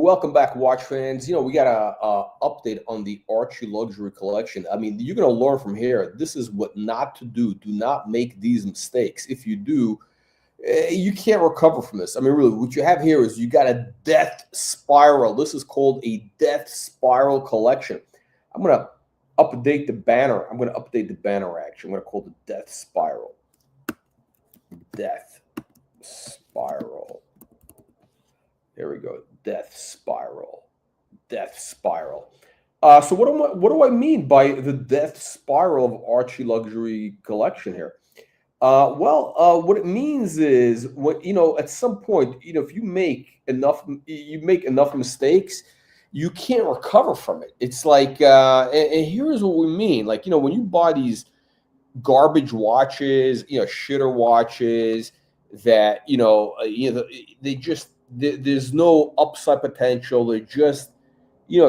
welcome back, watch fans. We got a update on the Archie luxury collection. I mean, you're going to learn from here. This is what not to do. Do not make these mistakes. If you do, you can't recover from this. I mean, really, what you have here is you got a death spiral. This is called a death spiral collection. I'm going to update the banner. I'm going to update the banner, actually. I'm going to call it death spiral. Death spiral. There we go. Death spiral. Death spiral. So what do I mean by the death spiral of Archie luxury collection here? What it means is at some point, if you make enough mistakes, you can't recover from it. It's like, and here's what we mean. Like, when you buy these garbage watches, shitter watches that, they just, there's no upside potential. They're just,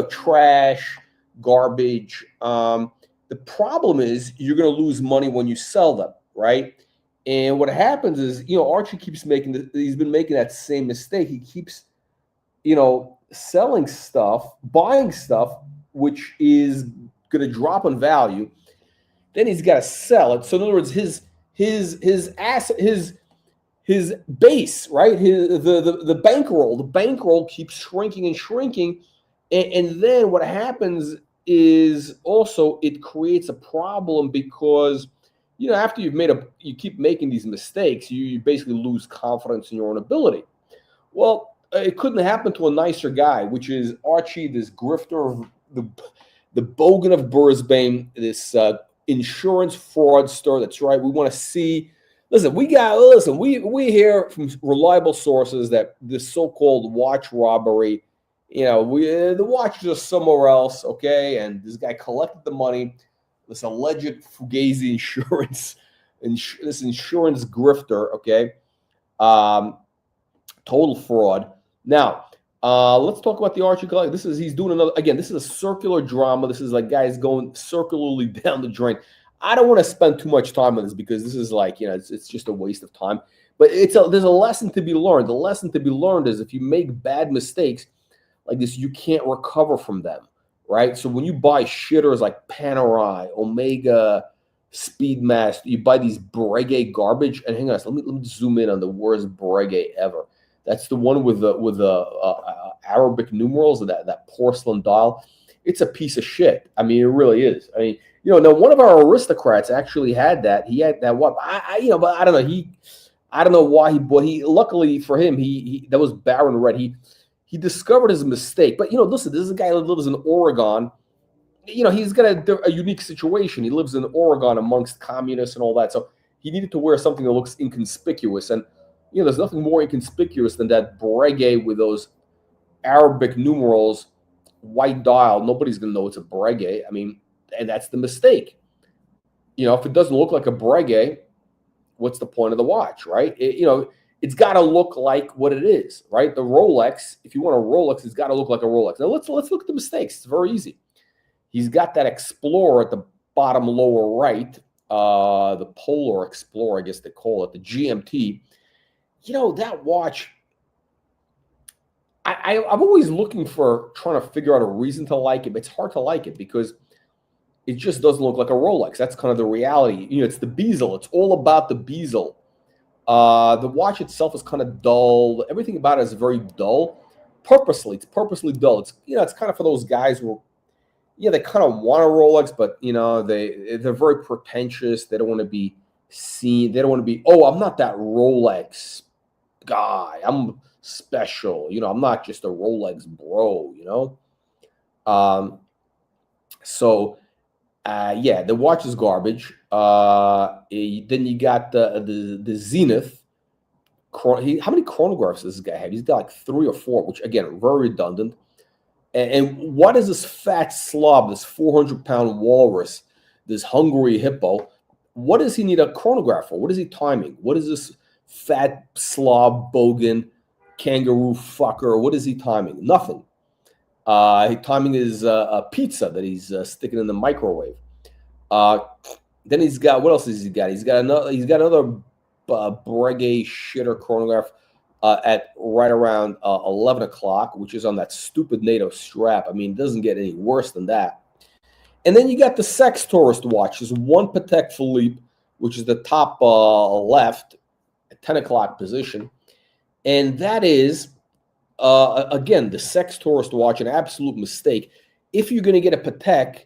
trash, garbage. The problem is you're going to lose money when you sell them, right? And what happens is, Archie keeps he's been making that same mistake. He keeps, selling stuff, buying stuff, which is going to drop in value. Then he's got to sell it. So in other words, his asset, his base, right? The bankroll keeps shrinking and shrinking. And then what happens is also it creates a problem because, after you keep making these mistakes, you basically lose confidence in your own ability. Well, it couldn't happen to a nicer guy, which is Archie, this grifter of the Bogan of Brisbane, this insurance fraudster. That's right. We want to see. Listen, we hear from reliable sources that this so-called watch robbery, the watches are somewhere else, okay? And this guy collected the money, this alleged Fugazi insurance, this insurance grifter, okay? Total fraud. Now, let's talk about the Archie collection. He's doing another, again, this is a circular drama. This is like guys going circularly down the drain. I don't want to spend too much time on this because this is like, it's just a waste of time. But there's a lesson to be learned. The lesson to be learned is if you make bad mistakes like this, you can't recover from them, right? So when you buy shitters like Panerai, Omega, Speedmaster, you buy these Breguet garbage. And hang on, let me zoom in on the worst Breguet ever. That's the one with the Arabic numerals, that porcelain dial. It's a piece of shit. I mean, it really is. I mean, now one of our aristocrats actually had that. He had that one. But I don't know. I don't know why he luckily for him, that was Baron Red. He discovered his mistake. But listen, this is a guy who lives in Oregon. He's got a unique situation. He lives in Oregon amongst communists and all that. So he needed to wear something that looks inconspicuous. And there's nothing more inconspicuous than that Breguet with those Arabic numerals, white dial. Nobody's going to know it's a Breguet. I mean, and that's the mistake. If it doesn't look like a Breguet, what's the point of the watch, right? It's got to look like what it is, right? The Rolex, if you want a Rolex, it's got to look like a Rolex. Now, let's look at the mistakes. It's very easy. He's got that Explorer at the bottom lower right, the Polar Explorer, I guess they call it, the GMT. That watch, I'm always looking for trying to figure out a reason to like it. But it's hard to like it because it just doesn't look like a Rolex. That's kind of the reality. It's the bezel. It's all about the bezel. The watch itself is kind of dull. Everything about it is very dull. It's purposely dull. It's kind of for those guys who, they kind of want a Rolex, but they're very pretentious. They don't want to be seen. They don't want to be, oh, I'm not that Rolex guy. I'm special. I'm not just a Rolex bro. The watch is garbage. Then you got the Zenith. How many chronographs does this guy have? He's got like 3 or 4, which again, very redundant. And what is this fat slob, this 400-pound walrus, this hungry hippo? What does he need a chronograph for? What is he timing? What is this fat slob, bogan, kangaroo fucker? What is he timing? Nothing. Timing is a pizza that he's sticking in the microwave. Then he's got, what else has he got? He's got another Breguet shitter chronograph. at right around 11 o'clock, which is on that stupid NATO strap. I mean, it doesn't get any worse than that. And then you got the sex tourist watch. There's one Patek Philippe, which is the top left, at 10 o'clock position. And that is, again, the sex tourist watch, an absolute mistake. If you're going to get a Patek,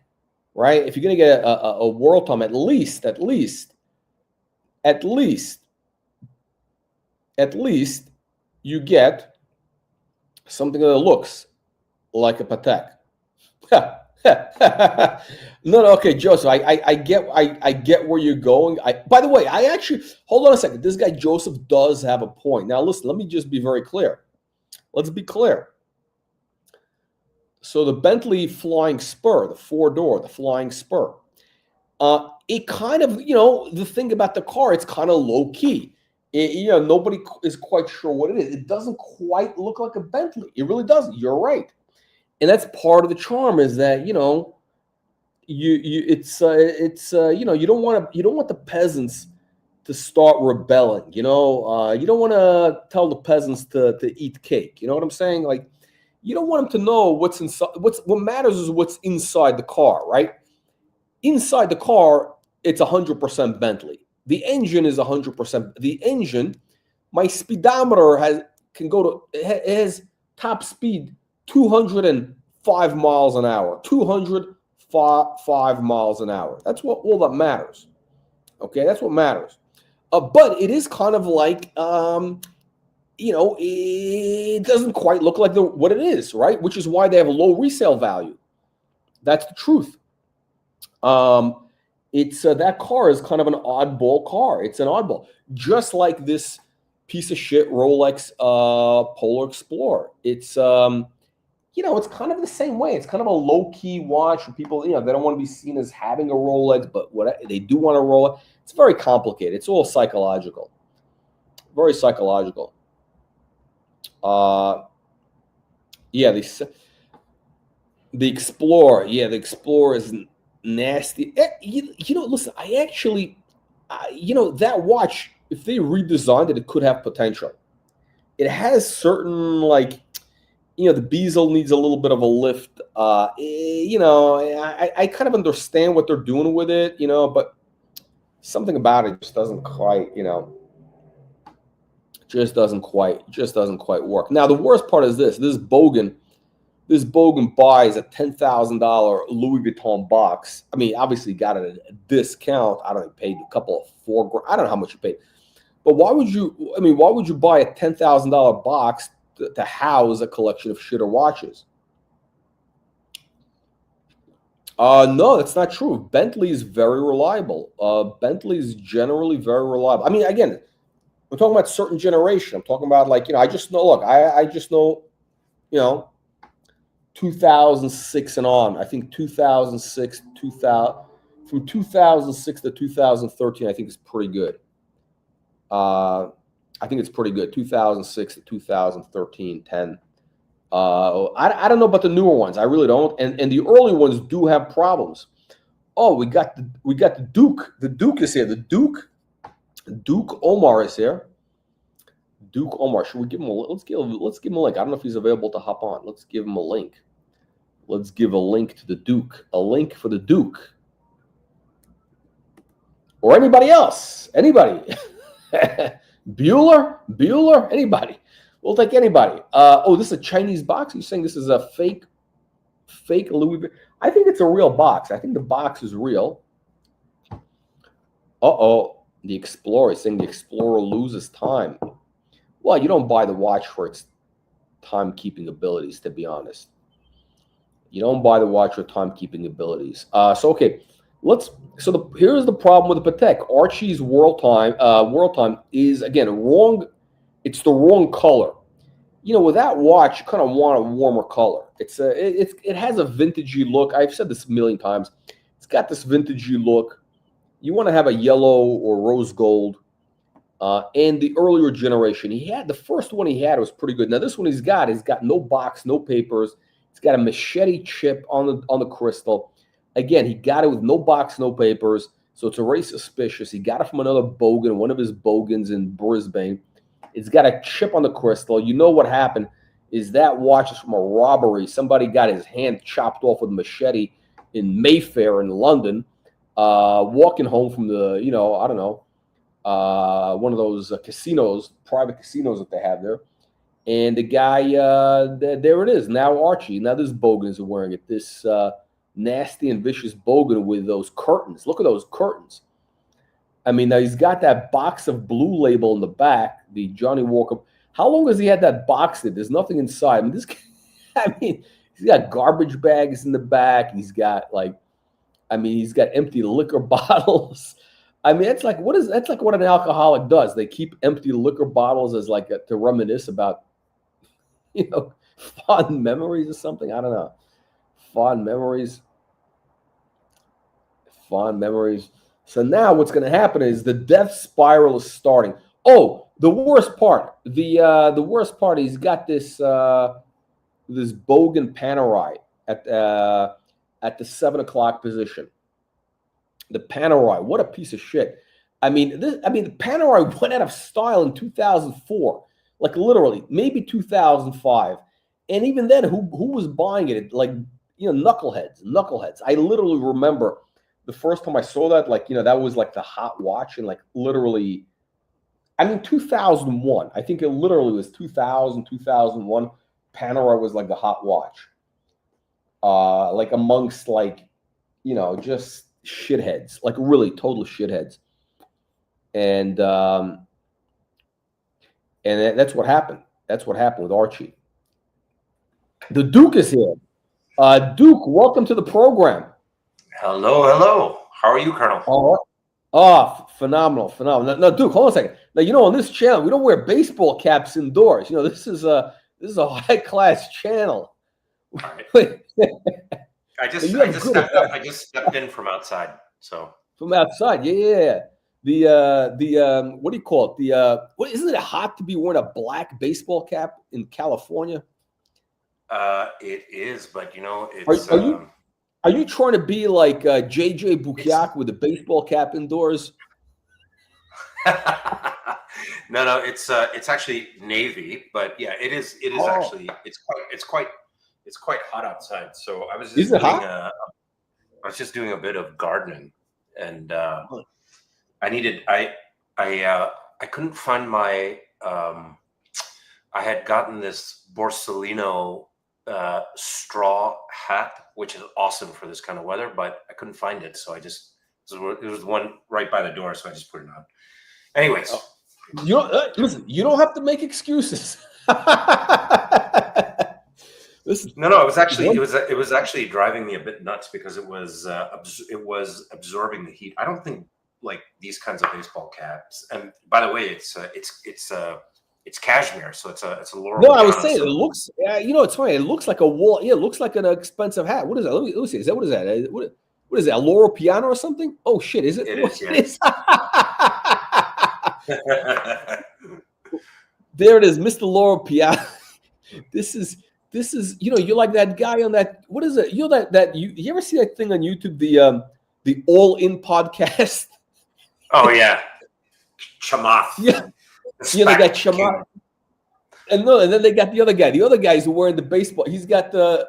right, if you're going to get a world time, at least, you get something that looks like a Patek. No, okay, Joseph, I get where you're going. By the way, I actually, hold on a second. This guy Joseph does have a point. Now listen, let me just be very clear. Let's be clear. So the Bentley Flying Spur, the 4-door, the Flying Spur, it kind of, the thing about the car, it's kind of low key. Nobody is quite sure what it is. It doesn't quite look like a Bentley. It really doesn't. You're right. And that's part of the charm, is that, you don't want the peasants to start rebelling. You don't want to tell the peasants to eat cake. You know what I'm saying? Like, you don't want them to know what's inside. What matters is what's inside the car, right? Inside the car, it's 100% Bentley. The engine is 100%. The engine, my speedometer has top speed 205 miles an hour. 205 miles an hour. That's all that matters. Okay, that's what matters. But it is kind of like, it doesn't quite look like what it is, right? Which is why they have a low resale value. That's the truth. It's that car is kind of an oddball car. It's an oddball, just like this piece of shit Rolex Polar Explorer. It's it's kind of the same way. It's kind of a low key watch for people. They don't want to be seen as having a Rolex, but what they do want a Rolex. It's very complicated. It's all psychological, very psychological. The Explorer. Yeah, the Explorer is nasty. Listen, I actually, that watch, if they redesigned it, it could have potential. It has certain, the bezel needs a little bit of a lift. I kind of understand what they're doing with it, but something about it just doesn't quite, just doesn't quite work. Now, the worst part is this bogan buys a $10,000 Louis Vuitton box. I mean, obviously got it at a discount. I don't know, paid a couple of $4,000. I don't know how much you paid. But why would you buy a $10,000 box to house a collection of shitter watches? No, that's not true. Bentley is very reliable. Bentley is generally very reliable. I mean, again, I'm talking about certain generation. I'm talking about I just know, look, I just know, 2006 and on. I think 2006, from 2006 to 2013, I think is pretty good. I think it's pretty good. 2006 to 2013, 10. I don't know about the newer ones. I really don't. And the early ones do have problems. Oh, we got the Duke. The Duke is here. Duke Omar is here. Duke Omar. Should we give him let's give him a link. I don't know if he's available to hop on. Let's give him a link. Let's give a link to the Duke. A link for the Duke. Or anybody else. Anybody. Bueller? Anybody. We'll take anybody. This is a Chinese box? You're saying this is a fake Louis Vuitton? I think it's a real box. I think the box is real. The Explorer is saying the Explorer loses time. Well, you don't buy the watch for its timekeeping abilities, to be honest. You don't buy the watch for timekeeping abilities. Here's the problem with the Patek. Archie's world time is, again, wrong. It's the wrong color. With that watch, you kind of want a warmer color. It has a vintagey look. I've said this a million times. It's got this vintagey look. You want to have a yellow or rose gold. And the earlier generation, the first one he had was pretty good. Now this one he's got no box, no papers. It's got a machete chip on the crystal. Again, he got it with no box, no papers, so it's already suspicious. He got it from another bogan, one of his bogans in Brisbane. It's got a chip on the crystal. You know what happened is that watch is from a robbery. Somebody got his hand chopped off with a machete in Mayfair in London, walking home from the, I don't know, one of those casinos, private casinos that they have there. And the guy, there it is. Now Archie, now this bogan is wearing it. This nasty and vicious bogan with those curtains. Look at those curtains. I mean, now he's got that box of Blue Label in the back, the Johnny Walker. How long has he had that box there? There's nothing inside. I mean, this guy, I mean, he's got garbage bags in the back. He's got he's got empty liquor bottles. I mean, that's like what an alcoholic does. They keep empty liquor bottles as to reminisce about, fond memories or something. I don't know. Fond memories. So now what's going to happen is the death spiral is starting. Oh, the worst part. The worst part, he's got this this bogan Panerai at the 7 o'clock position. The Panerai, what a piece of shit. I mean, the Panerai went out of style in 2004, like literally, maybe 2005. And even then, who was buying it? Knuckleheads. I literally remember the first time I saw that, that was like the hot watch, and literally, 2001. I think it literally was 2000, 2001. Panerai was like the hot watch. Amongst just shitheads, really total shitheads. And that's what happened. That's what happened with Archie. The Duke is here. Duke, welcome to the program. Hello. How are you, Colonel? Phenomenal. Now, Duke, hold on a second. Now, on this channel, we don't wear baseball caps indoors. This is a high-class channel. Right. I just stepped in from outside. So from outside, yeah. The what do you call it? Isn't it hot to be wearing a black baseball cap in California? It is, but it's. Are you trying to be like JJ Bukiak with a baseball cap indoors? No, it's actually navy, but yeah, it is actually it's quite hot outside. So I was just doing a bit of gardening, and I couldn't find my I had gotten this Borsellino straw hat, which is awesome for this kind of weather, but I couldn't find it, so it was one right by the door, so I just put it on. Anyways, listen, you don't have to make excuses. No, it was actually driving me a bit nuts because it was absorbing the heat. I don't think these kinds of baseball caps. And by the way, it's cashmere, so it's a Laurel. No, I was saying it looks. It's funny. It looks like a wall. Yeah, it looks like an expensive hat. What is that? Let me see. What is that? What is that? A Laurel Piano or something? Oh shit! Is it? It is. Yeah. It is. There it is, Mr. Laurel Piano. This is. You're like that guy on that. What is it? You ever see that thing on YouTube? The All In podcast. Oh yeah, Chamath. Yeah. They got Chamath. And then they got the other guy. The other guy's wearing the baseball. He's got the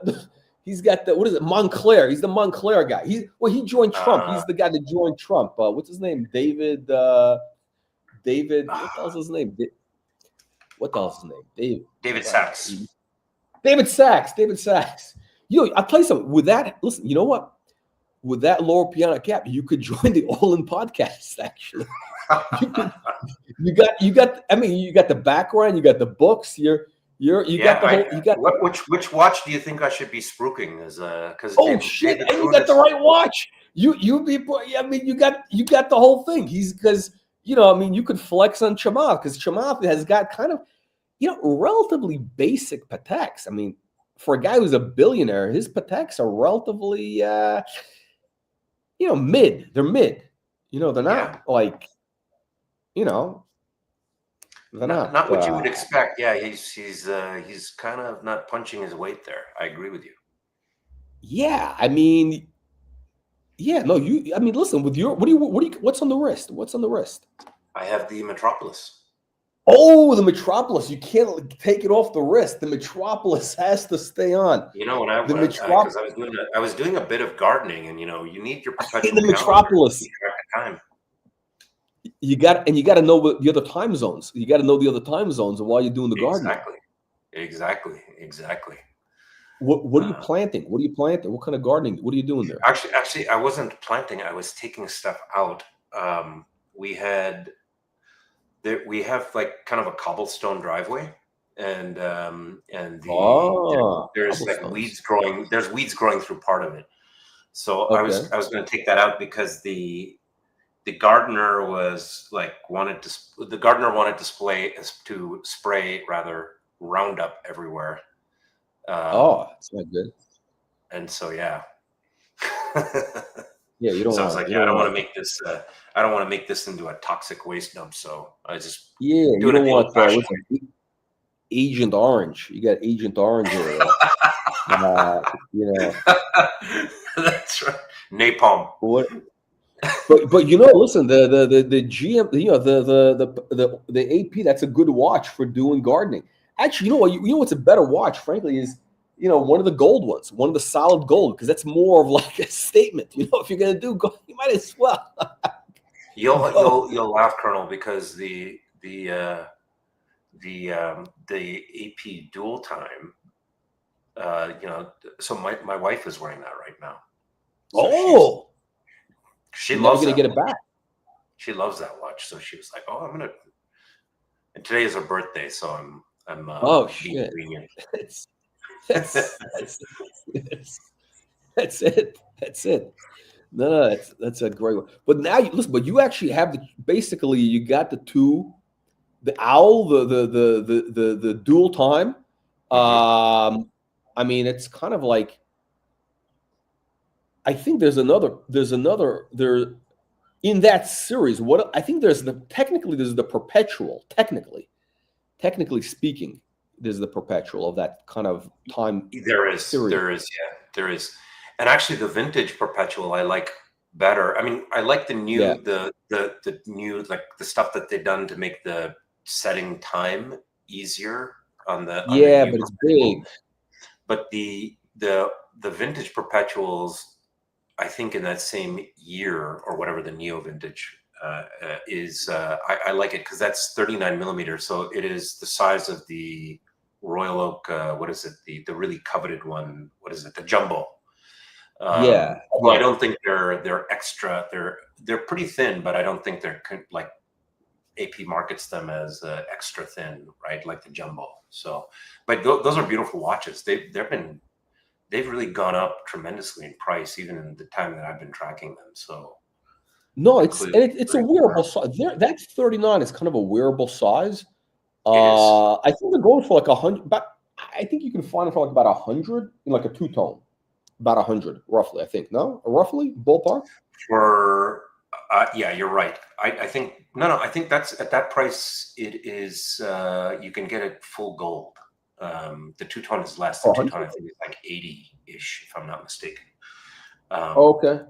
what is it? Montclair. He's the Montclair guy. He joined Trump. He's the guy that joined Trump. What's his name? David. What the hell's his name? David Sachs. David Sachs. I'll tell you something. With that, listen, you know what? With that Laurel Piano cap, you could join the All In podcast, actually. You got the background, you got the books, you got the whole. Which watch do you think I should be spruiking? Shit! And you got the right watch. You got the whole thing. You could flex on Chamath because Chamath has got kind of, relatively basic Pateks. I mean, for a guy who's a billionaire, his Pateks are relatively, mid. They're mid. They're not they're not what you would expect. Yeah, he's kind of not punching his weight there. I agree with you. Yeah, listen, with your what's on the wrist? What's on the wrist? I have the Metropolis. Oh, the Metropolis. You can't take it off the wrist. The Metropolis has to stay on. You know, when I The went, Metropolis. because I was doing a bit of gardening, and you need your In perpetual the calendar to Metropolis. keep track of time. You got to know the other time zones. You got to know the other time zones while you're doing the gardening. Exactly. What are you planting? What are you planting? What kind of gardening? What are you doing there? Actually, I wasn't planting. I was taking stuff out. We have like kind of a cobblestone driveway, and there's like weeds growing. There's weeds growing through part of it. So okay. I was going to take that out because the gardener was like wanted to spray rather Roundup everywhere. It's not good. And so yeah. Yeah, you don't. So I was want, like, you yeah, I don't want want to make this. I don't want to make this into a toxic waste dump. So I just you do it don't the want old-fashioned way. Agent Orange. You got Agent Orange over there. You know. That's right. Napalm. What? But listen, the GM, the AP, that's a good watch for doing gardening. Actually, you know what's a better watch, frankly, is one of the gold ones, one of the solid gold, because that's more of like a statement. If you're gonna do gold, you might as well. You'll laugh, Colonel, because the AP dual time. So my wife is wearing that right now. So she loves gonna that get watch. it back. She loves that watch, so she was like, "Oh, I'm gonna." And today is her birthday, so I'm oh being shit! lenient. That's it. No, that's a great one. But now you actually have basically you got the two, the owl, the dual time. I mean, it's kind of like, I think there's another there in that series. What I think there's the perpetual. Technically speaking, there's the perpetual of that kind of time. There is. And actually, the vintage perpetual I like better. I mean, I like the new, the new, like the stuff that they've done to make the setting time easier on the new but it's perpetual. big. But the vintage perpetuals, I think in that same year or whatever the neo vintage is, I like it because that's 39 millimeters. So it is the size of the Royal Oak. What is it? The really coveted one. What is it? The jumbo. Although I don't think they're extra. They're pretty thin, but I don't think they're like AP markets them as extra thin, right? Like the jumbo. So, but those are beautiful watches. They've really gone up tremendously in price, even in the time that I've been tracking them. So, no, it's a wearable size. That 39 is kind of a wearable size. I think they're going for like 100, but I think you can find it for like about 100 in like a two-tone, about 100 roughly. I think roughly ballpark. For yeah, you're right. I think no. I think that's at that price. It is you can get it full gold. The two-tone is less. The two-tone I think is like 80-ish, if I'm not mistaken. Okay.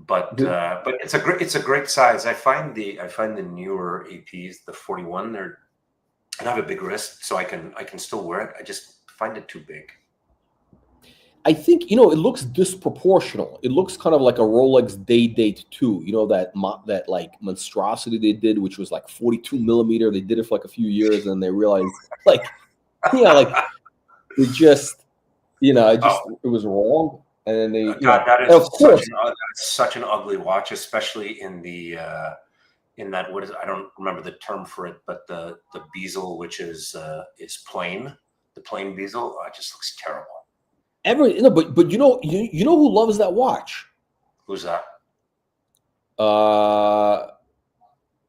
But it's a great size. I find the newer APs, the 41, I have a big wrist, so I can still wear it. I just find it too big. I think it looks disproportional. It looks kind of like a Rolex Day-Date 2. That like monstrosity they did, which was like 42 millimeter. They did it for like a few years, and they realized like it just it was wrong. And then they that is such an ugly watch, especially in the in that, what is, I don't remember the term for it, but the bezel, which is plain, the plain bezel, it just looks terrible. But you know who loves that watch? Who's that?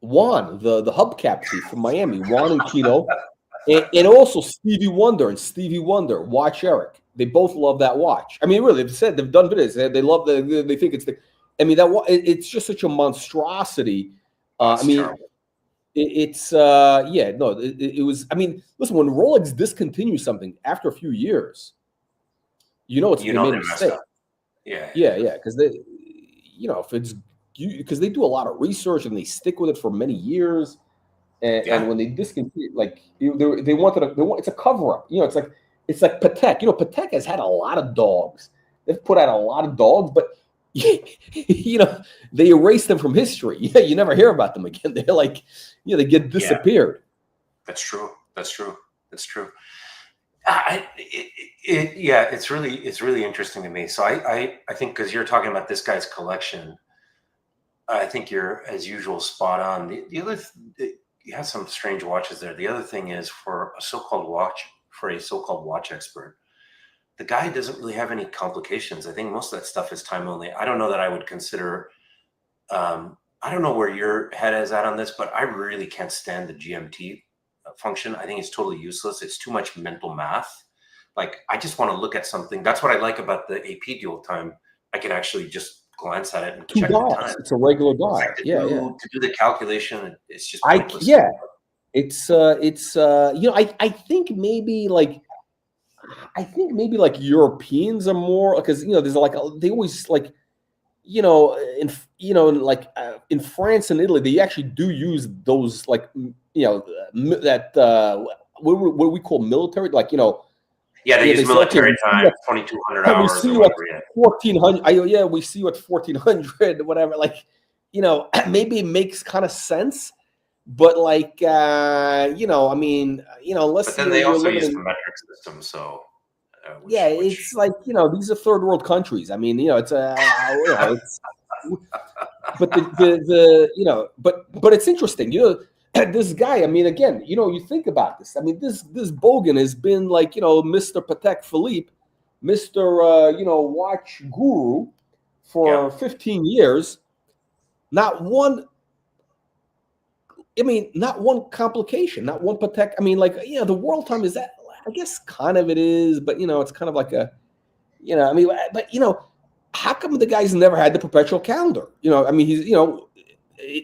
Juan, the hubcap thief from Miami, Juan and Kino, and also Stevie Wonder, Watch Eric. They both love that watch. I mean, really, they've done videos. They love they think it's it's just such a monstrosity. I mean, terrible. It was. I mean, listen, when Rolex discontinues something after a few years, they made a mistake. Yeah, because they, if it's because they do a lot of research and they stick with it for many years, And when they discontinued, like they wanted it's a cover up. You know, it's like Patek. You know, Patek has had a lot of dogs. They've put out a lot of dogs, but you know, they erased them from history. Yeah, you never hear about them again. They're like, you know, they get disappeared. Yeah, that's true. That's true. That's true. Yeah, it's really interesting to me. So I think because you're talking about this guy's collection, I think you're as usual spot on. The other you have some strange watches there. The other thing is for a so-called watch expert, the guy doesn't really have any complications. I think most of that stuff is time only. I don't know that I would consider. I don't know where your head is at on this, but I really can't stand the GMT function. I think it's totally useless. It's too much mental math. Like I just want to look at something. That's what I like about the AP dual time. I can actually just glance at it and check the time. It's a regular dial. Like to do the calculation, it's just pointless. It's you know, I think maybe like Europeans are more, because you know there's like they always like, you know, in France and Italy they actually do use those, like, you know, that what we call military, like, you know. Yeah, they use military time, 2,200 hours. We see you at 1,400. Yeah, we see you at 1,400, whatever. Like, you know, maybe it makes kind of sense, but like, you know, I mean, you know, unless. But then they also use the metric system, so. It's like, you know, these are third world countries. I mean, you know, it's a, you know, it's, but the you know, but it's interesting, you know. This guy, I mean, again, you know, you think about this. I mean, this Bogan has been like, you know, Mr. Patek Philippe, Mr. You know, watch guru for 15 years. Not one. I mean, not one complication, not one Patek. I mean, like, you know, the world time is that. I guess kind of it is, but you know, it's kind of like a, you know, I mean, but you know, how come the guy's never had the perpetual calendar? You know, I mean, he's, you know,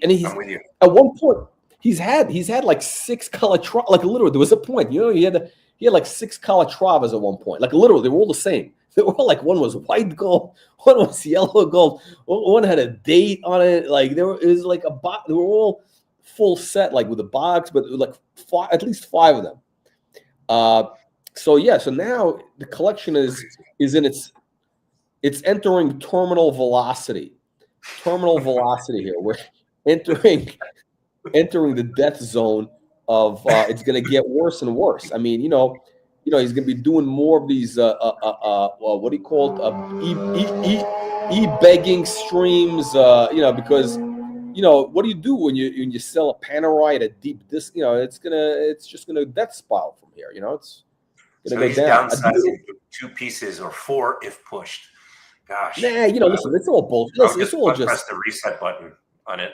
and he's I'm with you. At one point. He's had like 6 Calatravas. Like literally, there was a point. You know, he had like 6 Calatravas at one point. Like literally, they were all the same. They were all like, one was white gold, one was yellow gold, one had a date on it. Like it was like a box. They were all full set, like with a box, but like at least 5 of them. So yeah, so now the collection is in its entering terminal velocity. Terminal velocity here. We're entering the death zone of it's going to get worse and worse. I mean, you know, he's going to be doing more of these what do you call it? E-begging streams, you know, because you know, what do you do when you sell a Panerai at a deep disc? You know, it's just gonna death spiral from here. You know, it's gonna go down. Downsizing to 2 pieces or 4 if pushed. Gosh. Nah, you know, listen, it's all bullshit. Listen, it's all just press the reset button on it.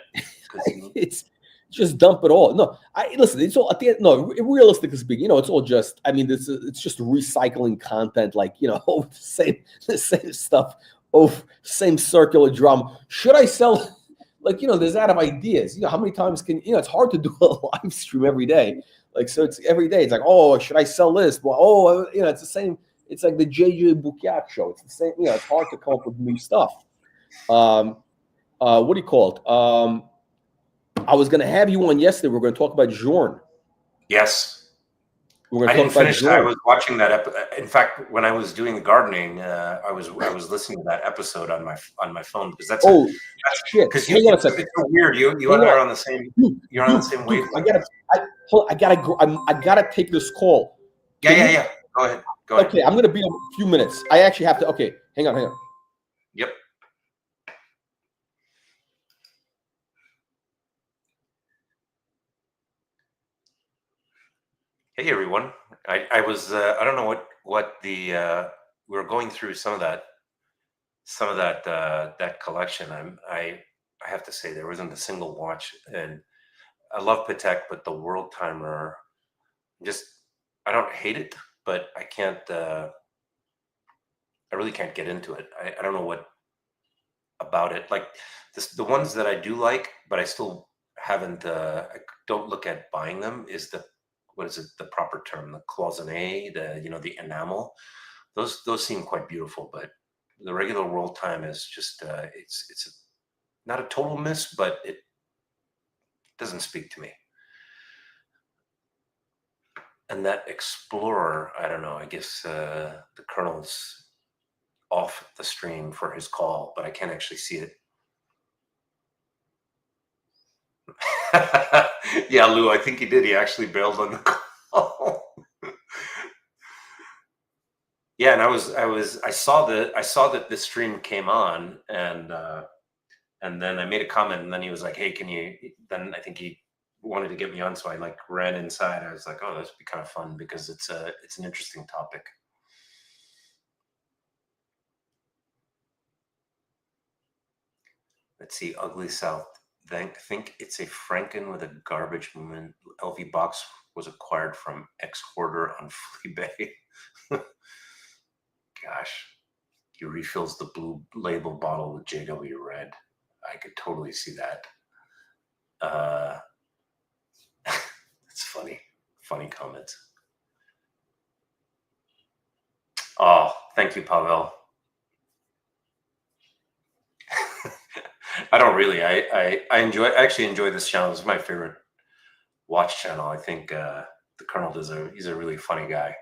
It's just dump it all. No, listen. It's all at the end. No, realistically speaking, you know, it's all just. I mean, it's just recycling content. Like, you know, the same stuff. Same circular drama. Should I sell? Like, you know, there's out of ideas. You know, how many times you know, it's hard to do a live stream every day. Like, so it's every day. It's like, oh, should I sell this? Well, you know, it's the same. It's like the JJ Boukiak show. It's the same. You know, it's hard to come up with new stuff. What do you call it? I was going to have you on yesterday. We're going to talk about Journe. Yes. I didn't finish that. I was watching that. In fact, when I was doing the gardening, I was listening to that episode on my phone, because that's shit. Because it's so weird. You and I are on the same. You're on the same wavelength. I gotta take this call. Yeah. Go ahead. Okay, I'm gonna be in a few minutes. I actually have to. Okay, hang on. Yep. Hey everyone. I was I don't know what the we were going through some of that that collection. I have to say there wasn't a single watch, and I love Patek, but the World Timer, I don't hate it, but I can't I really can't get into it. I don't know what about it. Like the ones that I do like, but I still haven't I don't look at buying them, is what is it, the proper term, the cloisonné, the enamel. Those seem quite beautiful, but the regular World Time is just it's not a total miss, but it doesn't speak to me. And that Explorer, I don't know, I guess the Colonel's off the stream for his call, but I can't actually see it. Yeah, Lou, I think he did. He actually bailed on the call. Yeah, and I saw that this stream came on, and then I made a comment, and then he was like, "Hey, can you?" Then I think he wanted to get me on, so I like ran inside. I was like, "Oh, this would be kind of fun because it's an interesting topic." Let's see, Ugly South. Think it's a Franken with a garbage movement. LV box was acquired from ex hoarder on Fleabay. Gosh, he refills the blue label bottle with JW Red. I could totally see that. It's funny. Funny comments. Oh, thank you, Pavel. I don't really. I actually enjoy this channel. It's my favorite watch channel. I think the Colonel he's a really funny guy.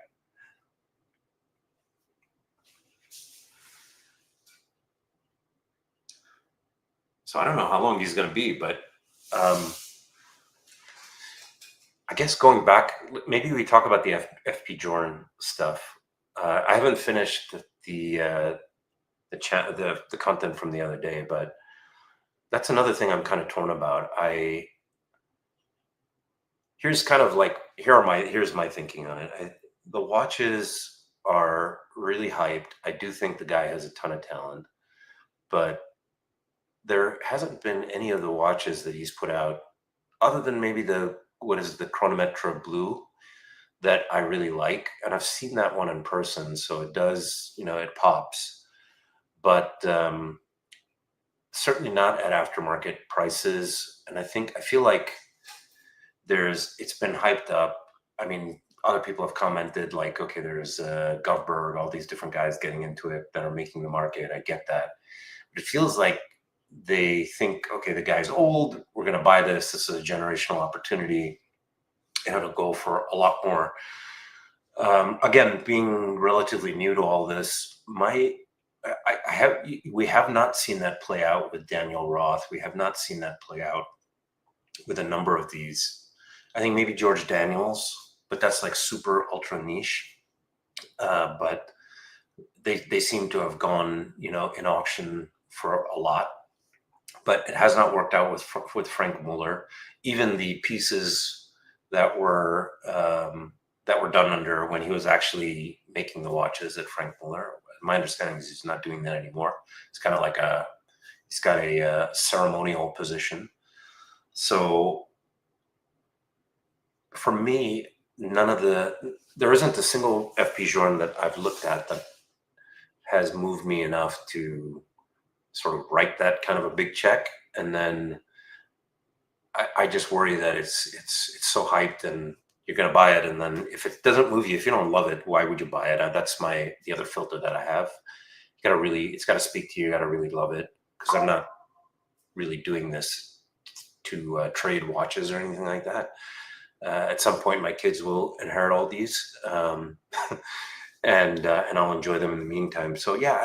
So I don't know how long he's going to be, but I guess going back, maybe we talk about the FP Journe stuff. I haven't finished the content from the other day, but that's another thing I'm kind of torn about. Here's my thinking on it. The watches are really hyped. I do think the guy has a ton of talent, but there hasn't been any of the watches that he's put out, other than maybe the Chronometra Blue, that I really like. And I've seen that one in person, so it does, it pops. But certainly not at aftermarket prices. And I feel like it's been hyped up. I mean, other people have commented like, okay, there's Govberg, all these different guys getting into it that are making the market. I get that. But it feels like they think, okay, the guy's old, we're going to buy this. This is a generational opportunity, and it'll go for a lot more. Again, being relatively new to all this, we have not seen that play out with Daniel Roth. We have not seen that play out with a number of these. I think maybe George Daniels, but that's like super ultra niche. But they seem to have gone, in auction for a lot. But it has not worked out with Frank Muller. Even the pieces that were done under when he was actually making the watches at Frank Muller. My understanding is he's not doing that anymore. It's kind of like he's got a ceremonial position. So for me, there isn't a single FP Journe that I've looked at that has moved me enough to sort of write that kind of a big check. And then I just worry that it's so hyped and you're going to buy it. And then if it doesn't move you, if you don't love it, why would you buy it? That's the other filter that I have. It's got to speak to you. You got to really love it, because I'm not really doing this to trade watches or anything like that. At some point, my kids will inherit all these, and I'll enjoy them in the meantime. So yeah,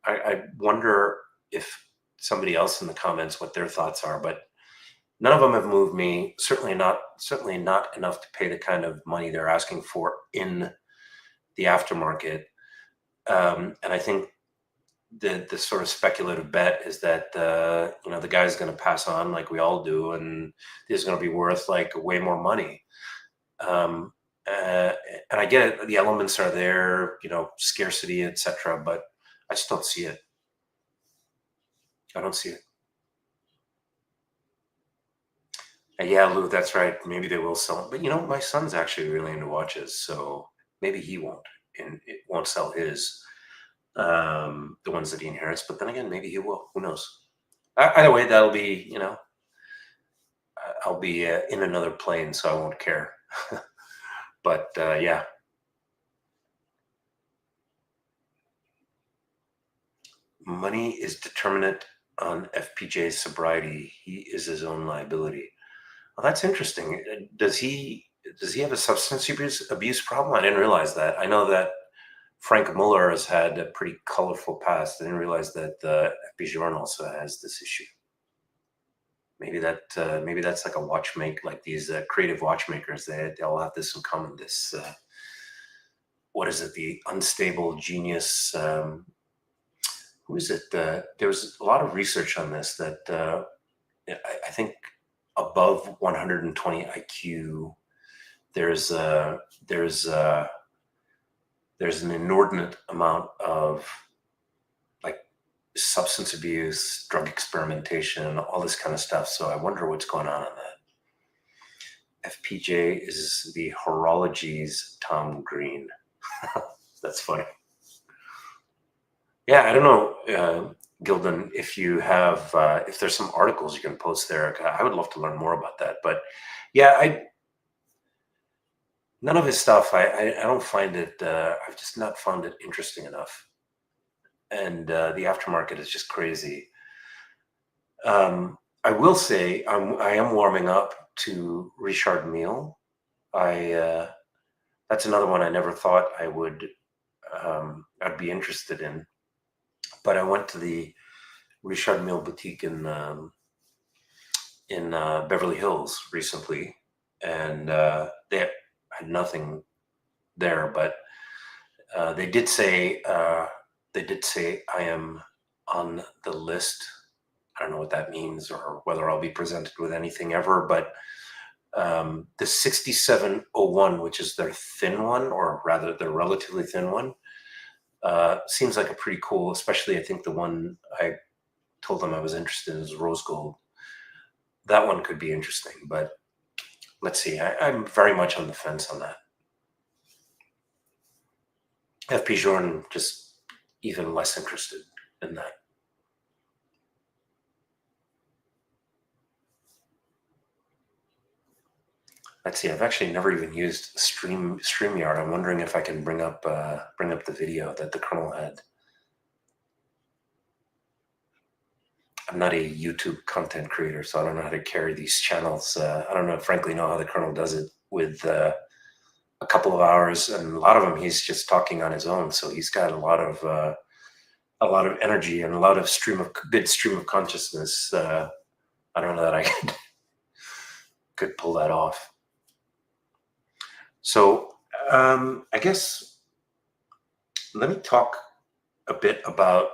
I wonder if somebody else in the comments what their thoughts are, but none of them have moved me. Certainly not enough to pay the kind of money they're asking for in the aftermarket. And I think the sort of speculative bet is that the guy's going to pass on like we all do, and this is going to be worth like way more money. And I get it; the elements are there, scarcity, etc. But I just don't see it. I don't see it. Yeah, Lou, that's right. Maybe they will sell it. But my son's actually really into watches, so maybe he won't, and it won't sell his, the ones that he inherits. But then again, maybe he will. Who knows? Either way, that'll be, I'll be in another plane, so I won't care. But yeah. Money is determinant on FPJ's sobriety. He is his own liability. Well, that's interesting. Does he does he have a substance abuse problem? I didn't realize that. I know that Frank Muller has had a pretty colorful past. I didn't realize that Journe also has this issue. Maybe that's like a watchmaker, like these creative watchmakers. They all have this in common. This what is it? The unstable genius. Who is it? There was a lot of research on this that I think above 120 IQ, there's an inordinate amount of like substance abuse, drug experimentation, all this kind of stuff. So I wonder what's going on that. FPJ is the horology's Tom Green. That's funny. Yeah, I don't know, Gildan, if you have, if there's some articles you can post there. I would love to learn more about that. But yeah, none of his stuff, I don't find it, I've just not found it interesting enough. And the aftermarket is just crazy. I will say I am warming up to Richard Mille. That's another one I never thought I'd be interested in. But I went to the Richard Mille boutique in Beverly Hills recently, and they had nothing there. But they did say I am on the list. I don't know what that means or whether I'll be presented with anything ever. But the 6701, which is their thin one, or rather their relatively thin one, seems like a pretty cool, especially I think the one I told them I was interested in is rose gold. That one could be interesting, but let's see. I'm very much on the fence on that. FP Journe, just even less interested in that. Let's see. I've actually never even used StreamYard. I'm wondering if I can bring up the video that the Colonel had. I'm not a YouTube content creator, so I don't know how to carry these channels. I don't know, frankly, know how the Colonel does it with a couple of hours, and a lot of them he's just talking on his own. So he's got a lot of energy and a lot of good stream of consciousness. I don't know that I could pull that off. So I guess let me talk a bit about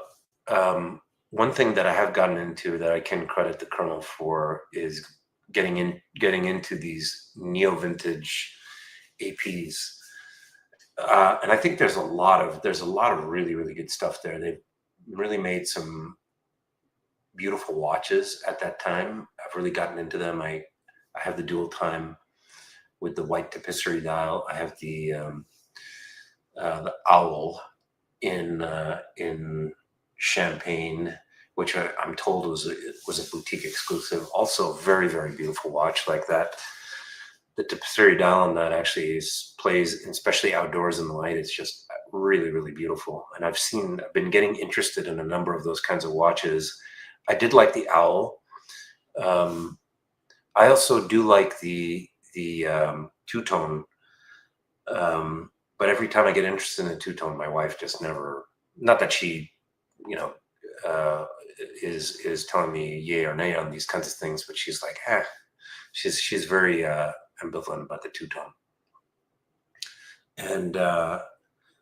one thing that I have gotten into that I can credit the Colonel for is getting into these neo-vintage APs, and I think there's a lot of really, really good stuff there. They've really made some beautiful watches at that time. I've really gotten into them. I have the dual time with the white tapisserie dial. I have the owl in champagne, which I'm told was a boutique exclusive. Also, very, very beautiful watch like that. The tapisserie dial on that actually plays, especially outdoors in the light. It's just really, really beautiful. And I've been getting interested in a number of those kinds of watches. I did like the owl. I also do like the two-tone, but every time I get interested in a two-tone, my wife just never, not that she, is telling me yay or nay on these kinds of things, but she's like, she's very ambivalent about the two-tone. And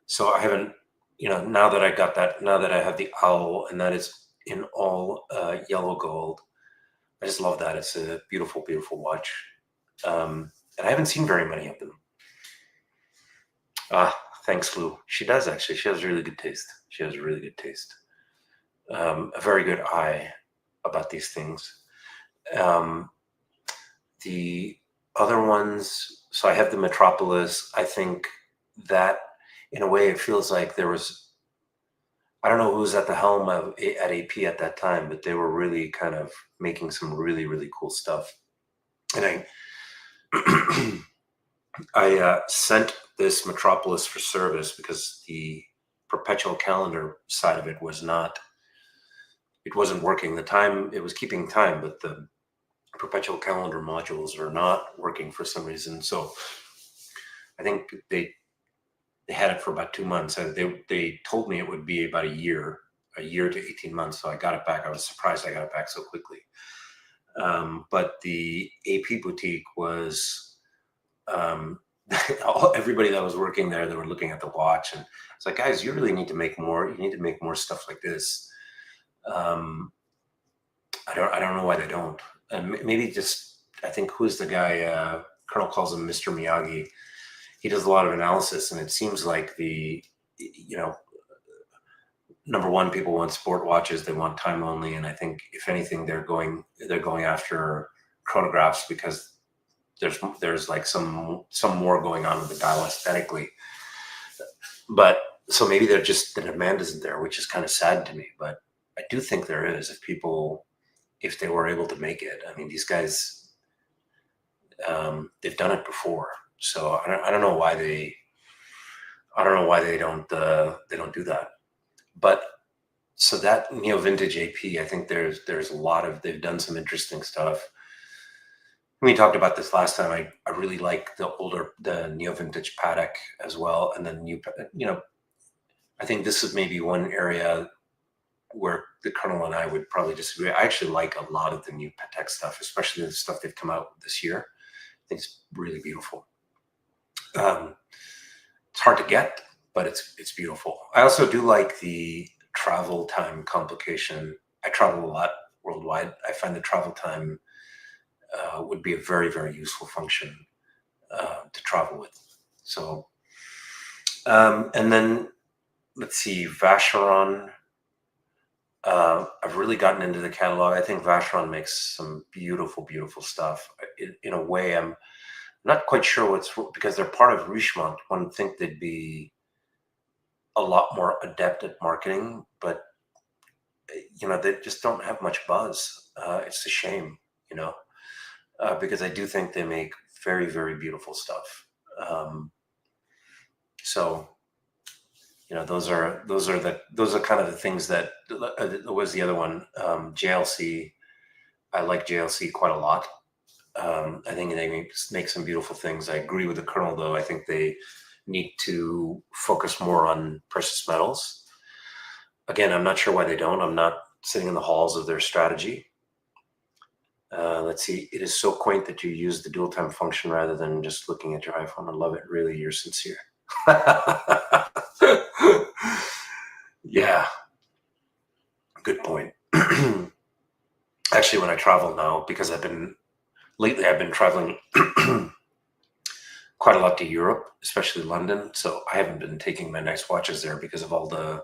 so I haven't, now that I have the owl and that is in all yellow gold, I just love that. It's a beautiful, beautiful watch. And I haven't seen very many of them. Thanks, Lou. She does, actually. She has really good taste. She has really good taste. A very good eye about these things. The other ones, so I have the Metropolis. I think that, in a way, it feels like there was, I don't know who was at the helm at AP at that time, but they were really kind of making some really, really cool stuff. And I sent this Metropolis for service because the perpetual calendar side of it wasn't working. It was keeping time, but the perpetual calendar modules are not working for some reason. So I think they had it for about 2 months. They told me it would be about a year to 18 months. So I got it back. I was surprised I got it back so quickly. But the AP boutique was, everybody that was working there, they were looking at the watch, and it's like, guys, you really need to make more. You need to make more stuff like this. I don't know why they don't. And maybe just, I think, who's the guy? Colonel calls him Mr. Miyagi. He does a lot of analysis, and it seems like number one, people want sport watches. They want time only, and I think if anything, they're going after chronographs because there's like some more going on with the dial aesthetically. But so maybe the demand isn't there, which is kind of sad to me. But I do think there is if they were able to make it. I mean, these guys, they've done it before, so I don't know why they don't do that. But so that neo vintage AP, I think there's a lot of, they've done some interesting stuff. We talked about this last time. I really like the neo vintage Patek as well, and then I think this is maybe one area where the Colonel and I would probably disagree. I actually like a lot of the new Patek stuff, especially the stuff they've come out this year. I think it's really beautiful. It's hard to get, but it's beautiful. I also do like the travel time complication. I travel a lot worldwide. I find the travel time would be a very, very useful function to travel with. So, and then let's see, Vacheron. I've really gotten into the catalog. I think Vacheron makes some beautiful, beautiful stuff. In a way, I'm not quite sure because they're part of Richemont. One would think they'd be a lot more adept at marketing, but they just don't have much buzz. It's a shame, because I do think they make very, very beautiful stuff. So, those are kind of the things that was the other one. JLC, I like JLC quite a lot. I think they make some beautiful things. I agree with the Colonel, though. I think they need to focus more on precious metals. Again, I'm not sure why they don't. I'm not sitting in the halls of their strategy. Let's see. It is so quaint that you use the dual time function rather than just looking at your iPhone. I love it. Really, you're sincere. Yeah. Good point. Actually, when I travel now, because I've been traveling quite a lot to Europe, especially London. So I haven't been taking my nice watches there because of all the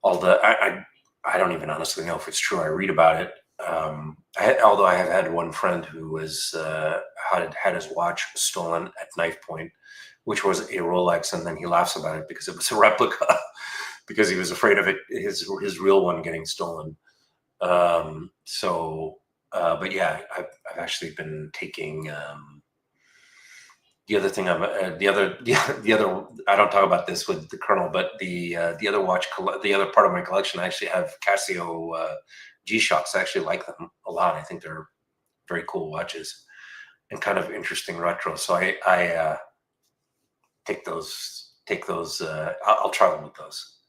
I don't even honestly know if it's true. I read about it. Although I have had one friend who was had his watch stolen at knife point, which was a Rolex, and then he laughs about it because it was a replica, because he was afraid of his real one getting stolen. But yeah, I've actually been taking the other thing. The other. I don't talk about this with the Colonel, but the other the other part of my collection, I actually have Casio G-Shocks. I actually like them a lot. I think they're very cool watches and kind of interesting retro. So I take those. I'll travel with those.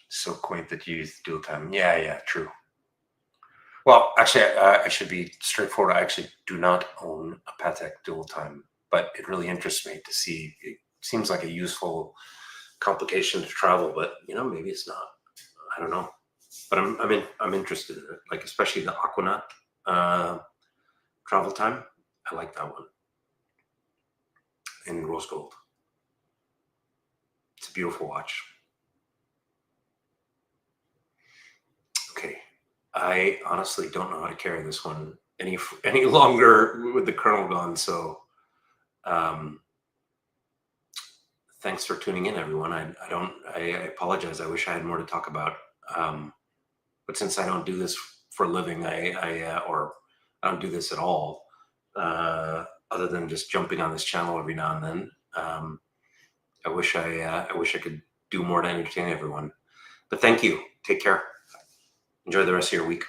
So quaint that you use dual time. Yeah, true. Well, actually, I should be straightforward. I actually do not own a Patek dual time, but it really interests me to see. It seems like a useful complication to travel, but maybe it's not. I don't know. But I'm interested in it, like especially the Aquanaut travel time. I like that one in rose gold. It's a beautiful watch. Okay. I honestly don't know how to carry this one any longer with the Colonel gone. So, thanks for tuning in, everyone. I apologize. I wish I had more to talk about. But since I don't do this for a living, or I don't do this at all, other than just jumping on this channel every now and then. I wish I could do more to entertain everyone. But thank you. Take care. Enjoy the rest of your week.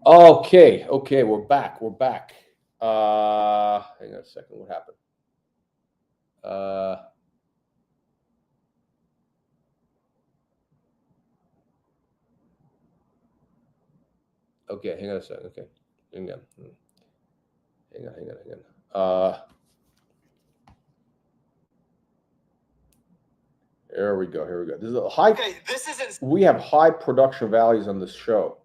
Okay, we're back. Hang on a second. What happened? Okay, hang on a second. Okay, hang on. Here we go. This is a high. Okay, this isn't. We have high production values on this show.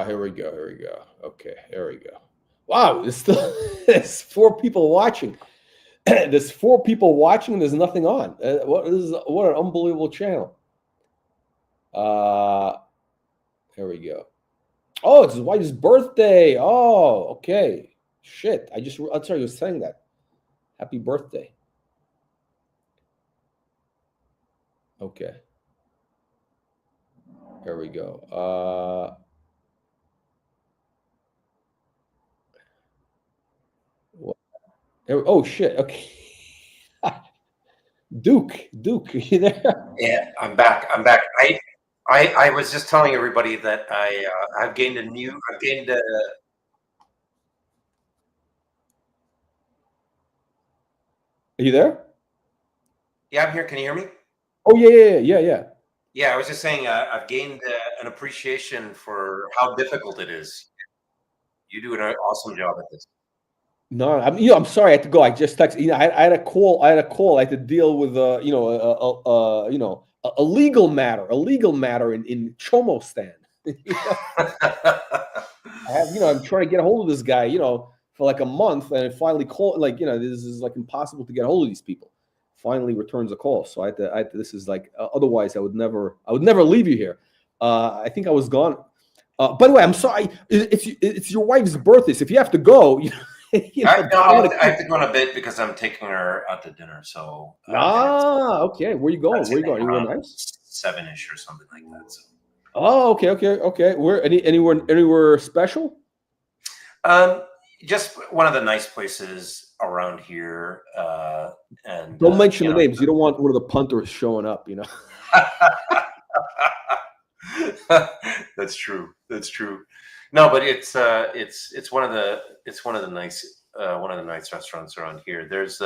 Here we go. Okay, here we go. Wow, there's 4 people watching. There's 4 people watching. And there's nothing on. What an unbelievable channel. Here we go. Oh, it's his wife's birthday. Oh, okay. Shit, I'm sorry, you were saying that. Happy birthday. Okay. Here we go. Oh shit. Okay. Duke, you there? Yeah, I'm back. I was just telling everybody that I've gained a. Are you there? Yeah, I'm here. Can you hear me? Oh yeah. Yeah, I was just saying I've gained an appreciation for how difficult it is. You do an awesome job at this. No, I'm sorry. I had to go. I just texted. I had a call. I had to deal with a legal matter in Chomostan. I'm trying to get a hold of this guy, for like a month, and finally call. This is like impossible to get a hold of these people. Finally returns a call. So I had to. This is like otherwise I would never leave you here. I think I was gone. By the way, I'm sorry. It's your wife's birthday. So if you have to go, I have to go in a bit because I'm taking her out to dinner. So okay. Where you going? Anywhere nice? 7-ish or something like that. So. Oh, okay. Where anywhere special? Just one of the nice places around here. And don't mention the names. You don't want one of the punters showing up. That's true. No, but it's one of the nice restaurants around here. There's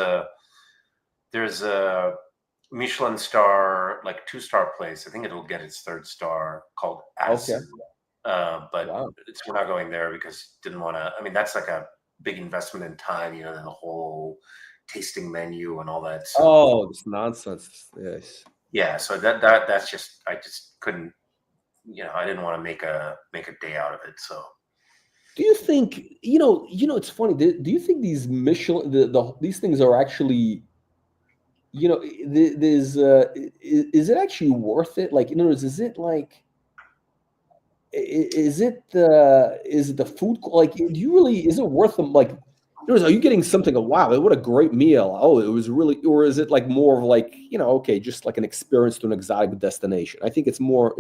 a Michelin star, like 2-star place. I think it'll get its 3rd star, called Acid. But we're not going there because didn't want to. I mean, that's like a big investment in time, and the whole tasting menu and all that. So. Oh, this nonsense. Yes. Yeah. So that's just I just couldn't. I didn't want to make a day out of it. So. Do you think it's funny? Do you think these Michelin these things are actually? Is it actually worth it? Like, in other words, is it like? Is it the food? Like, is it worth them? Like, are you getting something? Wow, what a great meal! Oh, it was really, or is it like more of like okay, just like an experience to an exotic destination? I think it's more.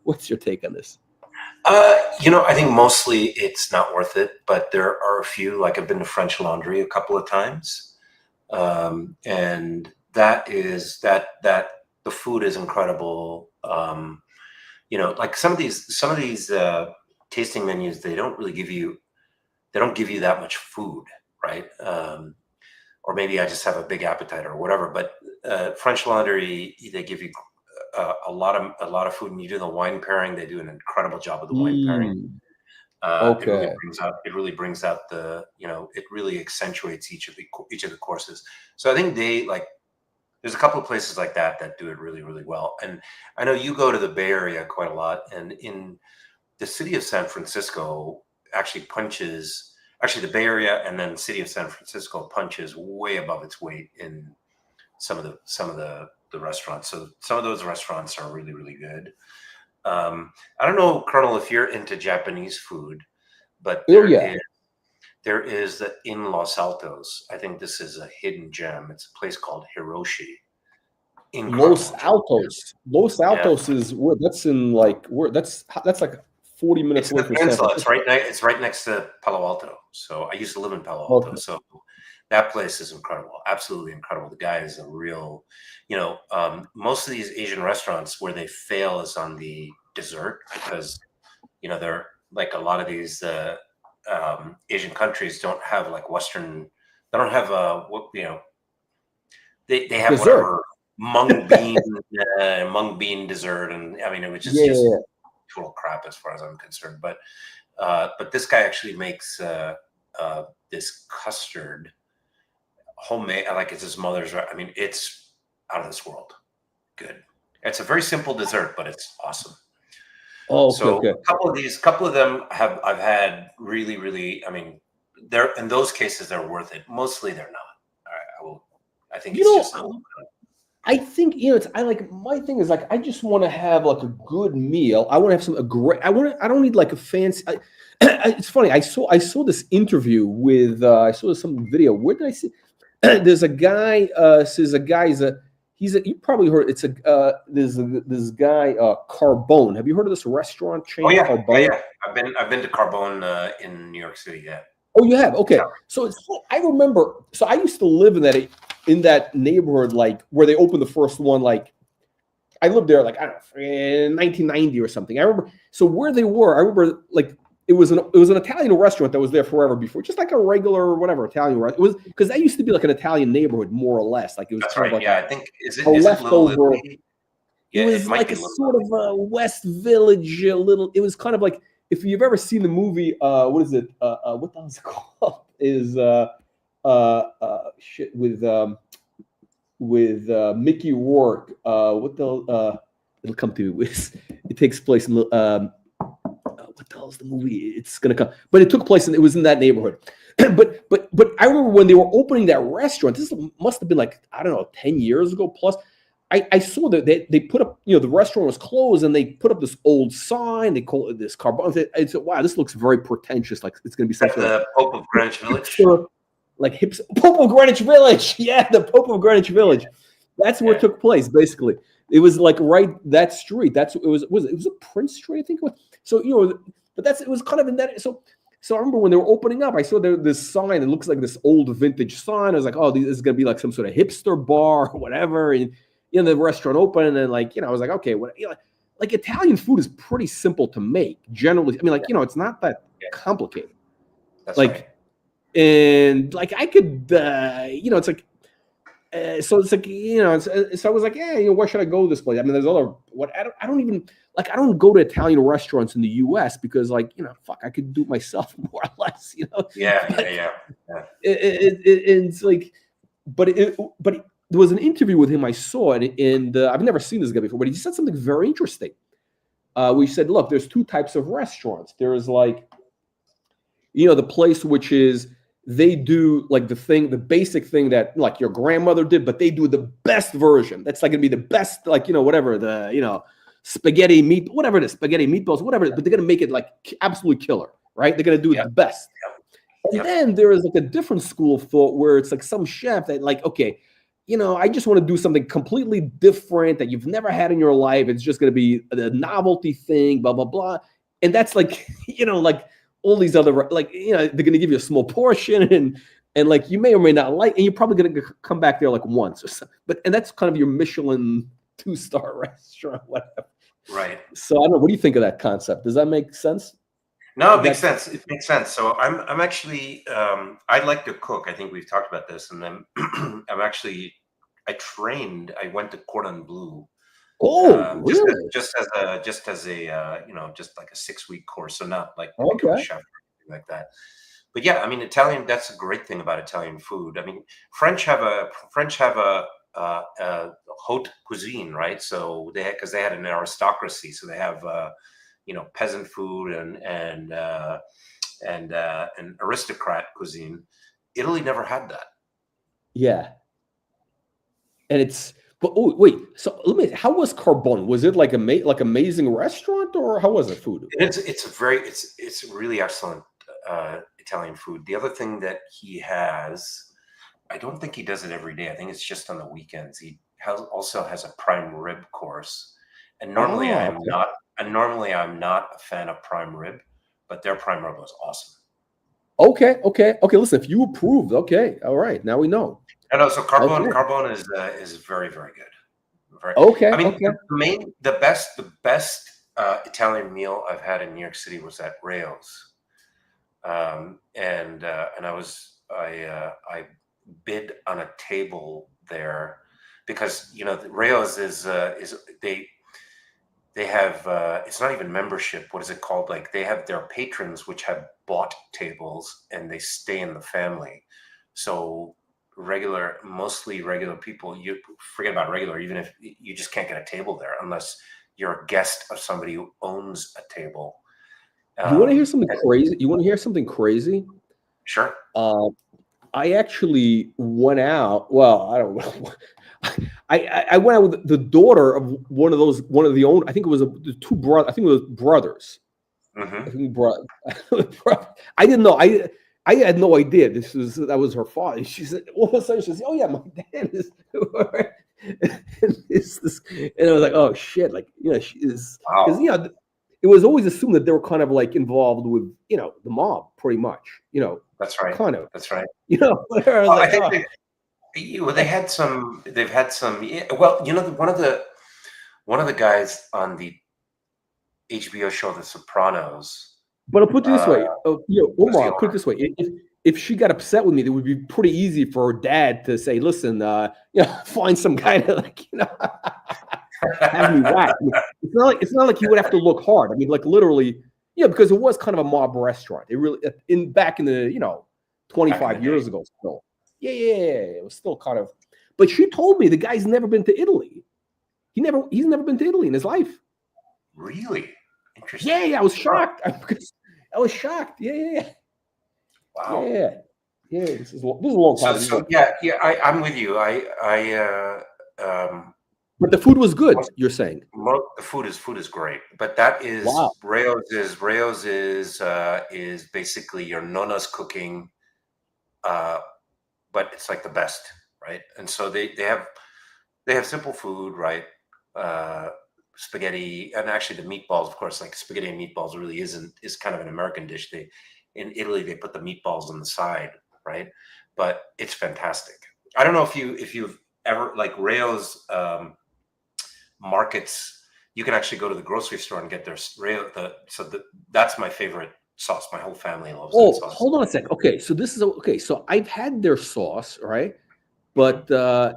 What's your take on this? I think mostly it's not worth it, but there are a few. Like, I've been to French Laundry a couple of times, and that the food is incredible. Like some of these tasting menus, they don't give you that much food, right? Or maybe I just have a big appetite or whatever. But French Laundry, they give you a lot of food, and you do the wine pairing. They do an incredible job with the wine pairing. Okay. It really brings out the it really accentuates each of the courses. So I think there's a couple of places like that do it really, really well. And I know you go to the Bay Area quite a lot, and in the city of San Francisco actually punches actually the Bay Area and then the city of San Francisco punches way above its weight in some of the restaurants. So some of those restaurants are really, really good. I don't know, Colonel, if you're into Japanese food, but there is the in Los Altos. I think this is a hidden gem. It's a place called Hiroshi. Incredible. Los Altos is where that's in like where that's like 40 minutes away from San Francisco. It's right next to Palo Alto. So I used to live in Palo Alto. Okay. So that place is incredible, absolutely incredible. The guy is a real, most of these Asian restaurants where they fail is on the dessert because, they're like a lot of these Asian countries don't have like Western, they don't have they have dessert. Whatever mung bean dessert, and I mean it was just total crap as far as I'm concerned. But this guy actually makes this custard homemade, like it's his mother's. I mean, it's out of this world good. It's a very simple dessert, but it's awesome. Oh, okay. A couple of them I've had really, really. I mean, they're in those cases they're worth it. Mostly they're not. I think it's just. I think my thing is like I just want to have like a good meal. I want to have I don't need like a fancy. It's funny. I saw this interview with I saw some video. Where did I see? There's a guy. You probably heard. It's there's this guy Carbone. Have you heard of this restaurant chain? Oh yeah, Carbone? yeah. I've been to Carbone in New York City. Yeah. Oh, you have? Okay. So I remember. So I used to live in that neighborhood, like where they opened the first one. Like I lived there, like I don't know, in 1990 or something. I remember. So where they were, I remember like it was an Italian restaurant that was there forever before, just like a regular whatever Italian restaurant. It was because that used to be like an Italian neighborhood, more or less. Like it was kind of like I think is it leftover. Yeah, it was like a sort of a West Village, little. It was kind of like if you've ever seen the movie, what is it? What the hell is it called? Is shit with Mickey Rourke. What the it'll come to me. It takes place in what the hell is the movie? It's gonna come, but it took place and it was in that neighborhood. but I remember when they were opening that restaurant. This must have been like I don't know 10 years ago plus. I saw that they put up, the restaurant was closed and they put up this old sign. They call it this Carbone. I said, wow, this looks very pretentious. Like it's going to be something like the Pope of Greenwich Village. Pope of Greenwich Village. Yeah, the Pope of Greenwich Village. That's where it took place, basically. It was like right that street. That's it was a Prince Street, I think it was. So, but it was kind of in that. So I remember when they were opening up, I saw this sign. It looks like this old vintage sign. I was like, oh, this is going to be like some sort of hipster bar or whatever. And the restaurant opened, and then I was like, okay, like Italian food is pretty simple to make generally. I mean, it's not that complicated. That's right. And like I could, it's like, so it's like, so I was like, yeah, where should I go this place? I mean, there's other I don't go to Italian restaurants in the U.S. because fuck, I could do it myself more or less, Yeah. It's like, but there was an interview with him. I saw it, and I've never seen this guy before, but he said something very interesting. We said, look, there's two types of restaurants. There's like, the place which is they do like the basic thing that like your grandmother did, but they do the best version. That's like gonna be the best, like whatever the spaghetti meat, whatever it is, spaghetti meatballs, whatever it is, but they're gonna make it like absolutely killer, right? They're gonna do it the best. And then there is like a different school of thought where it's like some chef that like, okay, I just want to do something completely different that you've never had in your life. It's just going to be a novelty thing, blah, blah, blah. And that's like, like all these other, like, they're going to give you a small portion and like you may or may not like, and you're probably going to come back there like once or something. And that's kind of your Michelin 2-star restaurant, whatever. Right. So I don't know. What do you think of that concept? Does that make sense? No, it makes sense. It makes sense. So I'm actually I like to cook. I think we've talked about this, and then I went to Cordon Bleu. Really? Just as a just like a 6-week course, so not like okay. a chef or anything like that. But yeah, I mean, Italian. That's a great thing about Italian food. I mean, French have a haute cuisine, right? So because they had an aristocracy, so they have peasant food and and an aristocrat cuisine. Italy never had that. Yeah. And it's, but oh wait, so let me. How was Carbone? Was it like amazing restaurant, or how was the food? It's really excellent Italian food. The other thing that he has, I don't think he does it every day. I think it's just on the weekends. He also has a prime rib course, and normally Oh, I'm not. And normally I'm not a fan of prime rib, but their prime rib was awesome. okay. Listen, if you approved, okay, all right. Now we know. And also Carbone, Okay. Carbone is very, very good. Very. Okay. I mean, Okay. the best Italian meal I've had in New York City was at Rayo's, and I bid on a table there because the Rayo's is they have it's not even membership. What is it called? Like they have their patrons which have bought tables and they stay in the family. So mostly regular people, you forget about regular, even if you just can't get a table there unless you're a guest of somebody who owns a table. You want to hear something crazy? You want to hear something crazy? Sure. I actually went out. Well, I don't know. I went out with the daughter of one of the owners. I think it was the two brothers. I think it was brothers. Mm-hmm. I think I didn't know. I had no idea that was her father. She said, all of a sudden, she says, "Oh yeah, my dad is." And I was like, "Oh shit!" Like she is because it was always assumed that they were kind of like involved with the mob, pretty much. That's right. Kind of. That's right. I was like, I think they've had some. Yeah, well, one of the guys on the HBO show The Sopranos. But I'll put it this way, Omar. Put it this way: if she got upset with me, it would be pretty easy for her dad to say, "Listen, find some guy to have me whacked." It's not like he would have to look hard. I mean, like literally, because it was kind of a mob restaurant. It really back in the 25 years ago. Still, yeah, it was still kind of. But she told me the guy's never been to Italy. He's never been to Italy in his life. Really? Interesting. Yeah, I was shocked. I was shocked. Yeah. Wow. Yeah. This is a long time. I'm with you. But the food was good. You're saying the food is great, but that is Rayo's is basically your nonna's cooking, but it's like the best, right? And so they have simple food, right? Spaghetti, and actually the meatballs, of course, like spaghetti and meatballs really is kind of an American dish. In Italy they put the meatballs on the side, right? But it's fantastic. I don't know if you've ever, like Rayo's markets, you can actually go to the grocery store and get their Rayo. That's my favorite sauce. My whole family loves that sauce. Hold on a sec. Okay, so this is okay. So I've had their sauce, right? But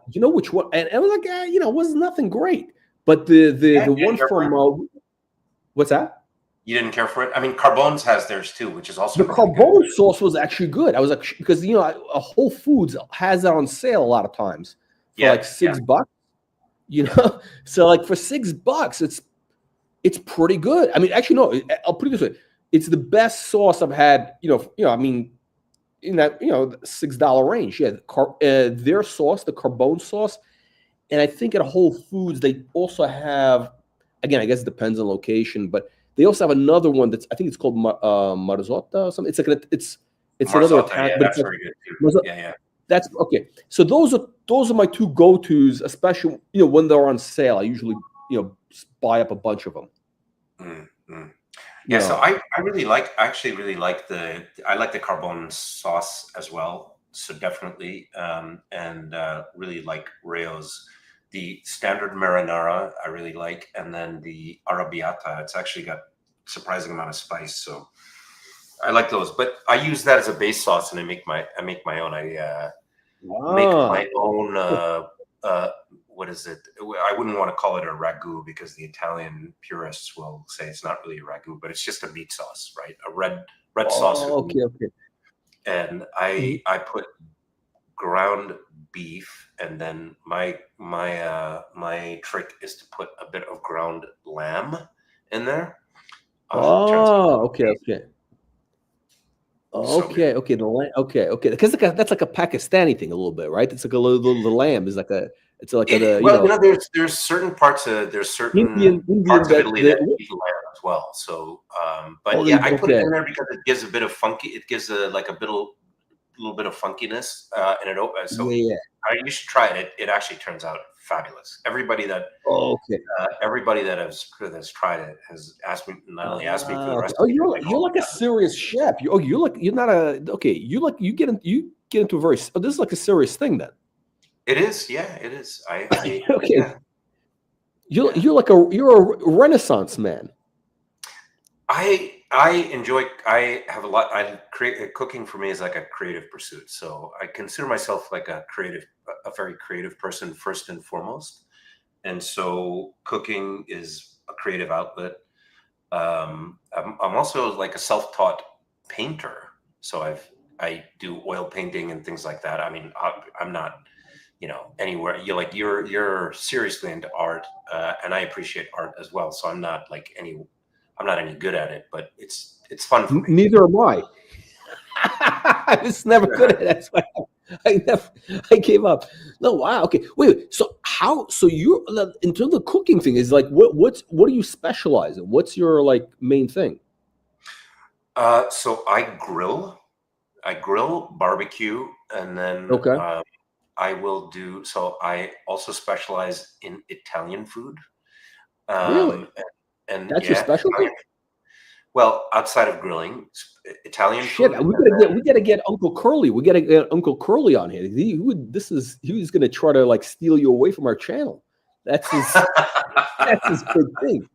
you know which one? And I was like, it was nothing great. But the one from what's that? You didn't care for it? I mean, Carbone's has theirs too, which is also the Carbone sauce was actually good. I was like, because a Whole Foods has that on sale a lot of times for like $6. So like for $6, it's pretty good. I mean, actually, no, I'll put it this way: it's the best sauce I've had. I mean, in that $6 range. Yeah, their sauce, the Carbone sauce. And I think at Whole Foods, they also have, again, I guess it depends on location, but they also have another one I think it's called Marzotta or something. It's like it's another Italian, but that's very good too. Yeah. That's okay. So those are my two go-tos, especially when they're on sale. I usually buy up a bunch of them. Mm-hmm. Yeah, so I really like the Carbone sauce as well. So definitely, and really like Rayo's. The standard marinara I really like, and then the arrabbiata. It's actually got surprising amount of spice, so I like those. But I use that as a base sauce, and I make my own. I make my own. What is it? I wouldn't want to call it a ragu because the Italian purists will say it's not really a ragu, but it's just a meat sauce, right? A red sauce. Okay. And I put ground beef, and then my trick is to put a bit of ground lamb in there. Okay. So good. Okay, okay. Because that's like a Pakistani thing a little bit, right? It's like a little the lamb is like a Well, there's certain parts of Indian that Italy the that eat lamb as well. So, but oh yeah, I put it okay. in there because it gives a bit of funky. It gives a like a little bit of funkiness, and so Yeah, yeah. you should try it. It actually turns out fabulous. Okay. Everybody that has tried it has asked me, not only asked me for the Okay. Oh, recipe, but they you're call me like a down. serious chef. You're not a okay. You get into a very this is like a serious thing then. It is, yeah, it is. Okay. Yeah, yeah. You're a renaissance man. I enjoy. I have a lot. I create cooking for me is like a creative pursuit. So I consider myself like a very creative person first and foremost. And so cooking is a creative outlet. I'm also like a self-taught painter. So I do oil painting and things like that. I mean, I'm not, anywhere. You're seriously into art, and I appreciate art as well. So I'm not any good at it, but it's fun for me. Neither am I. I was never good at it. That's why I gave up. No, wow. Okay, wait. So you're in terms of cooking thing is like what do you specialize in? What's your like main thing? So I grill, barbecue, and then Okay, I will do. So I also specialize in Italian food. really? Um, and That's your yeah, specialty? well, outside of grilling, Italian Shit, food, and we then gotta get Uncle Curly. We gotta get Uncle Curly on here. He was gonna try to like steal you away from our channel. That's his that's his big thing.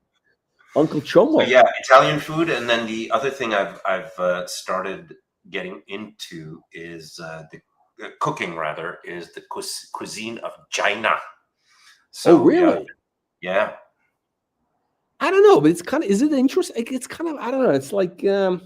Uncle so Chomo. yeah, Italian food, and then the other thing I've started getting into is the cooking rather is the cuisine of China. Oh, So yeah, really? yeah. I don't know, but it's kind of is it interesting? It's kind of I don't know. It's like It's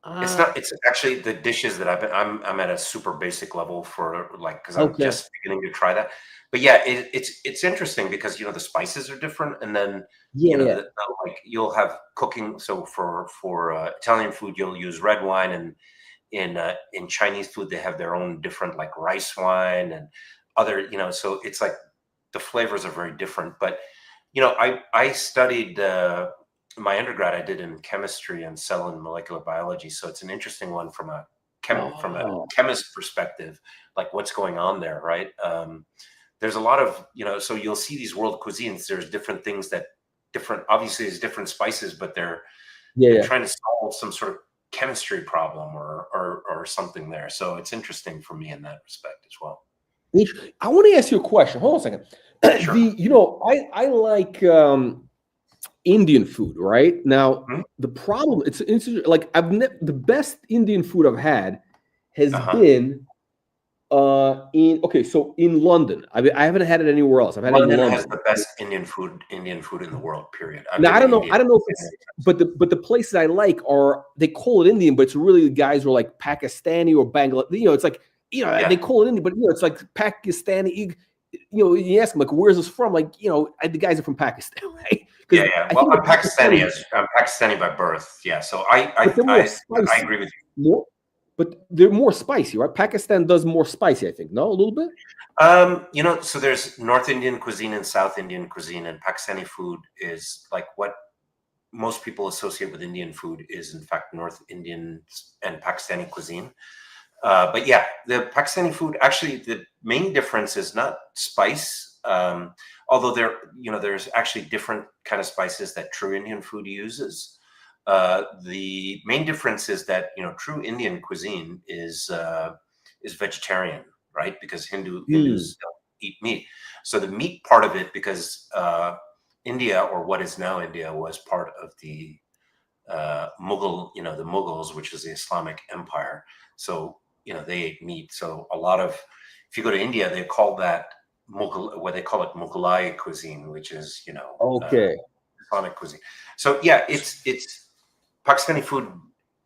uh not. It's actually the dishes that I'm at a super basic level for like because I'm okay. just beginning to try that. But yeah, it's interesting because the spices are different, and then Yeah, yeah. like you'll have cooking. So for Italian food, you'll use red wine, and in Chinese food, they have their own different like rice wine and other. So it's like the flavors are very different. But I studied. My undergrad I did in chemistry and cell and molecular biology, so it's an interesting one from a Oh, chemist perspective, like what's going on there, right? There's a lot of so you'll see these world cuisines. There's different things that obviously there's different spices, but yeah, they're yeah. trying to solve some sort of chemistry problem or something there. So it's interesting for me in that respect as well. I want to ask you a question. Hold on a second. Sure. I like Indian food, right? Now, Mhm. the problem it's like the best Indian food I've had has Uh-huh. been so in London. I haven't had it anywhere else. I've had it in London has London. the best Indian food in the world. Period. I've Now been to India. I don't know if it's but the places I like are they call it Indian, but it's really the guys who are like Pakistani or Bangladesh. It's like they Yeah. call it Indian, but it's like Pakistani. You ask them like, where's this from? Like, the guys are from Pakistan, right? Yeah, Because yeah. I Well, think the Pakistanis, I'm Pakistani by birth. Yeah, so but they're more I spicy, agree with more, but they're more spicy, right? Pakistan does more spicy, I think. No, a little bit. you. So there's North Indian cuisine and South Indian cuisine, and Pakistani food is like what most people associate with Indian food is in fact North Indian and Pakistani cuisine. But yeah, the Pakistani food actually the main difference is not spice. Although there's actually different kind of spices that true Indian food uses. The main difference is that true Indian cuisine is vegetarian, right? Because Hmm. Hindus don't eat meat. So the meat part of it, because India or what is now India was part of the Mughal, the Mughals, which is the Islamic Empire. So they ate meat. So a lot of if you go to India, they call that Mughal, what they call it Mughalai cuisine, which is Okay. Islamic cuisine. So yeah, it's Pakistani food.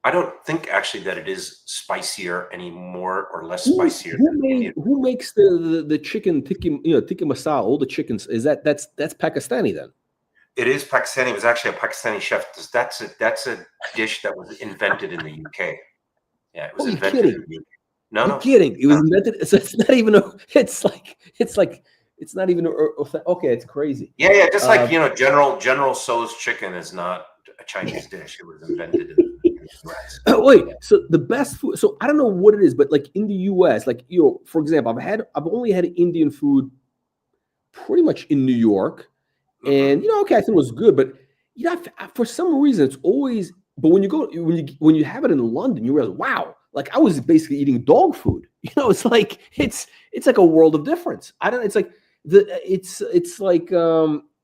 I don't think actually that it is spicier anymore or less spicier than Indian. Who makes the chicken tikka masala? All the chickens is that's Pakistani then? It is Pakistani. It was actually a Pakistani chef. That's a dish that was invented in the UK. Yeah, it was Oh, you're invented kidding. in No, You're no. kidding. It was invented. So it's not even it's not even okay. It's crazy. Yeah, yeah. Just like Uh, General Tso's chicken is not a Chinese dish. It was invented in the U.S. wait. So the best food. So I don't know what it is, but like in the U.S., like for example, I've only had Indian food pretty much in New York, Hmm. and okay, I think it was good, but for some reason it's always. But when you have it in London, you realize, wow, like I was basically eating dog food. It's like it's like a world of difference. I don't. It's like it's like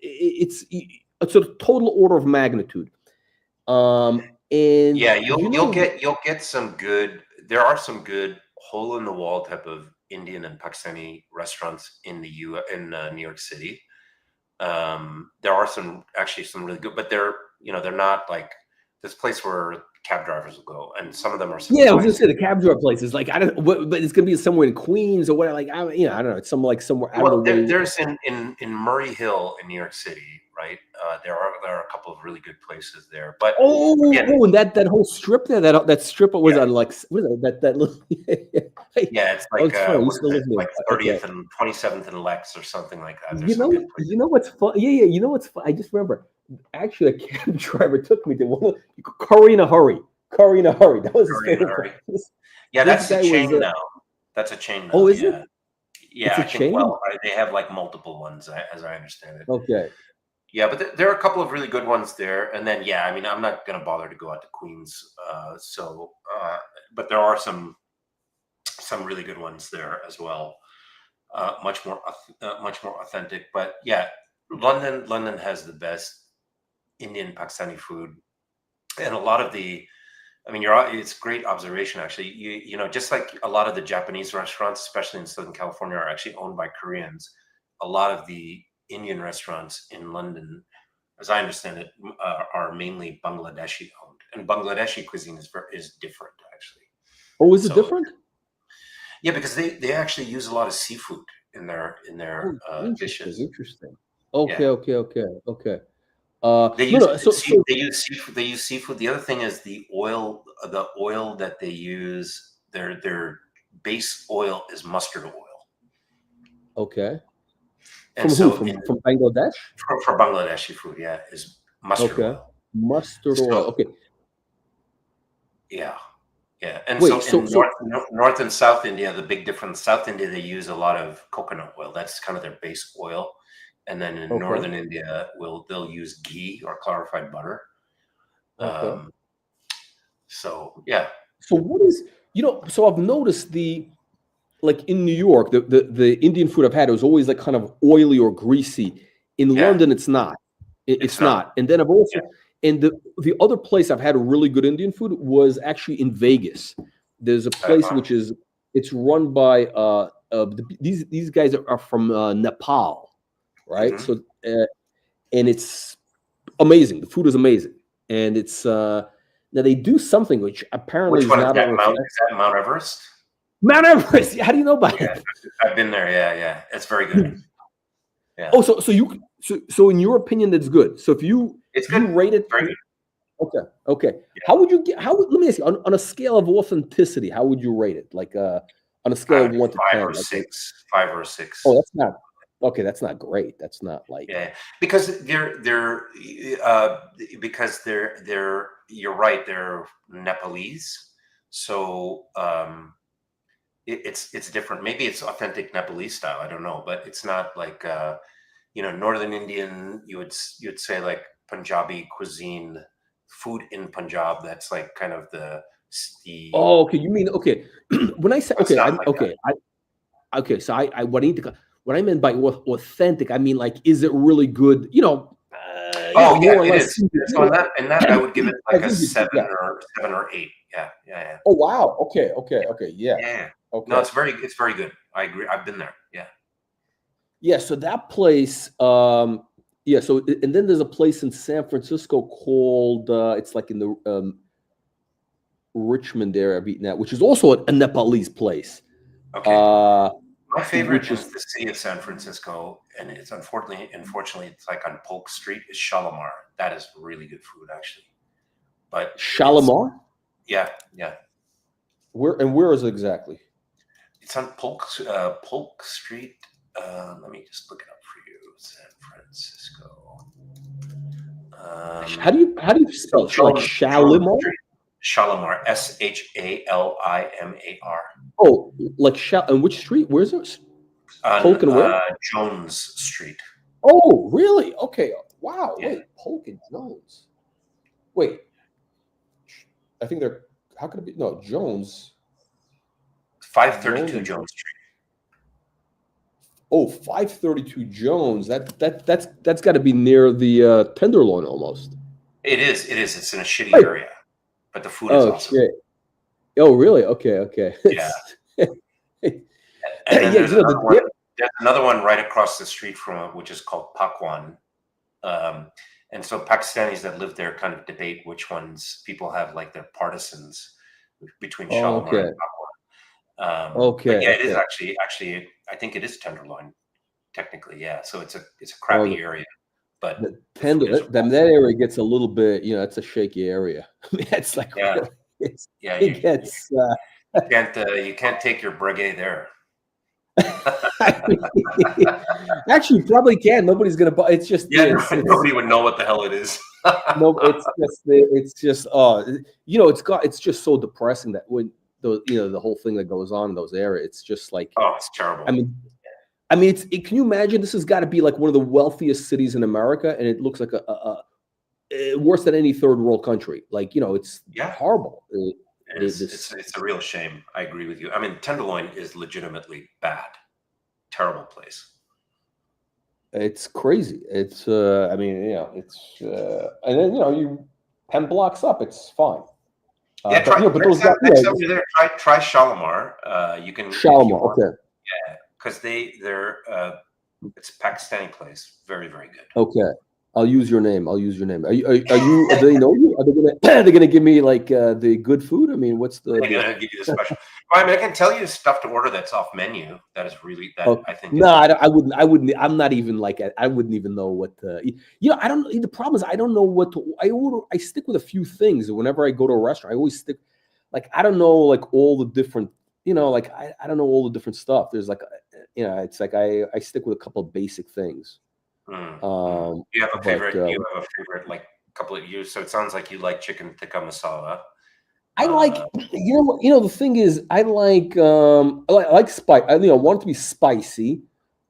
it's a total order of magnitude. And Yeah, you'll get some good. There are some good hole in the wall type of Indian and Pakistani restaurants in New York City. There are some really good, but they're not like this place where cab drivers will go, and some of them are Yeah, I was gonna spicy. say the cab drive places. Like I don't, but it's gonna be somewhere in Queens or whatever. Like I don't know. It's somewhere out of the Well, way. there's in Murray Hill in New York City, right? There are a couple of really good places there, but again, And that whole strip there, that strip was yeah, on like what is that little. yeah, it's Oh, like it's funny. I what used to is live it? there. Like Okay. 30th and 27th and Lex or something like that. There's some good places. You know what's fun? Yeah. You know what's fun? I just remember. Actually, a cab driver took me to one Curry in a Hurry. Curry in a Hurry. That was his Hurry and favorite hurry. place. Yeah, This that's a guy was. chain now. That's a chain Oh, now. is it? Yeah, It's yeah. a I think. chain. Well, they have like multiple ones, as I understand it. Okay. Yeah, but there are a couple of really good ones there. And then, yeah, I mean, I'm not going to bother to go out to Queens. But there are some really good ones there as well. Much more authentic. But yeah, London has the best Indian Pakistani food, and a lot of I mean, it's great observation actually. Just like a lot of the Japanese restaurants, especially in Southern California, are actually owned by Koreans. A lot of the Indian restaurants in London, as I understand it, are mainly Bangladeshi owned, and Bangladeshi cuisine is different actually. Oh, is it So different? yeah, because they actually use a lot of seafood in Oh, their interesting, dishes. interesting. Okay, Yeah, okay, okay, okay. they No, use no. So they use seafood. They use seafood. The other thing is the oil that they use. Their base oil is mustard oil, okay. and From who? so From Bangladesh? for Bangladeshi food, yeah, is mustard Okay. oil. Mustard oil. So Okay. yeah, yeah, and Wait. so So in so North and South India, the big difference. South India, they use a lot of coconut oil. That's kind of their base oil, and then in okay, Northern India, they'll use ghee or clarified butter. okay. Um, so yeah, So what is So I've noticed like in New York, the Indian food I've had was always like kind of oily or greasy. In yeah, London, it's not. it's It's not. not. And then Yeah, and the other place I've had a really good Indian food was actually in Vegas. There's a place uh-huh. which it's run by these guys are from Nepal, right? Hmm. So and it's amazing. The food is amazing, and it's now they do something which apparently Which is one is not that? a Is that Mount Everest? Mount Everest. How do you know about Yeah, it? I've been there. Yeah, yeah, it's very good. Yeah, Oh, so in your opinion, that's good. So if it's good. you rate it, Very good. okay, okay. Yeah, Let me ask you on a scale of authenticity, how would you rate it? Like on a scale I of would do 1 to 10, five or oh, six. that's not okay. That's not great. That's not like Yeah, because uh, you're right, they're Nepalese, so it's different. Maybe it's authentic Nepalese style. I don't know, but it's not like Northern Indian. You'd say like Punjabi cuisine, food in Punjab. That's like kind of the. oh, okay. You mean okay? When I say It's okay, not like that. okay. So I what I meant by authentic, I mean like, is it really good? Oh yeah, More or it less. is. So in that I would give it like Like a yeah. 7 or 8. Yeah, yeah, yeah. Oh wow. Okay. Okay. Okay. Yeah. Yeah. No, Okay. it's very good. I agree. I've been there. Yeah. Yeah. So that place. Yeah. So and then there's a place in San Francisco called. It's like in the Richmond area I've eaten at, which is also a Nepalese place. Okay. Uh, My favorite which in is the city of San Francisco, and it's unfortunately, it's like on Polk Street, is Shalimar. That is really good food, actually. But it's Shalimar. yeah, yeah. where is it exactly? It's on Polk Street. Let me just look it up for you. San Francisco. How do you spell it? Like Shalimar? Shalimar. Shalimar. Oh, like and which street? Where's it? Polk and where? Jones Street. Oh, really? Okay. Wow. Yeah. Wait, Polk and Jones. Wait. I think they're. How could it be? No, Jones. 532 Jones Street. Oh, 532 Jones. That's got to be near the Tenderloin almost. It is. It's in a shitty area, but the food is awesome. Okay. Oh, really? Okay. Yeah. And then there's another one right across the street from which is called Pakwan. And so Pakistanis that live there kind of debate which ones people have like their partisans between Shalimar and Pakwan. But yeah, it is actually. I think it is Tenderloin, technically. Yeah, so it's a crappy area, but that area gets a little bit. It's a shaky area. I mean, it's like you can't take your breguet there. Actually, you probably can. Nobody's gonna buy. It's just nobody would know what the hell it is. No, it's just it's just so depressing that when the whole thing that goes on in those areas, it's just like it's terrible. I mean, can you imagine? This has got to be like one of the wealthiest cities in America, and it looks like a worse than any third world country. Like it's horrible. It's a real shame. I agree with you. I mean, Tenderloin is legitimately bad, terrible place. It's crazy. It's and then you 10 blocks up, it's fine. Next time you're there, try Shalimar. You can Shalimar, okay. Yeah, because they're it's a Pakistani place, very very good. Okay. I'll use your name. Are you? Do they know you? Are they gonna give me like the good food? I mean, what's the? They're gonna give you the special. I mean, I can tell you stuff to order that's off menu. That is really I think. No, I wouldn't. I'm not even like I wouldn't even know what to. I don't. The problem is I don't know what to. I order. I stick with a few things. Whenever I go to a restaurant, I always stick. Like I don't know like all the different. Like I don't know all the different stuff. There's like it's like I stick with a couple of basic things. You have a favorite. You have a favorite, like couple of you. So it sounds like you like chicken tikka masala. I like, the thing is, I like spice. I want it to be spicy.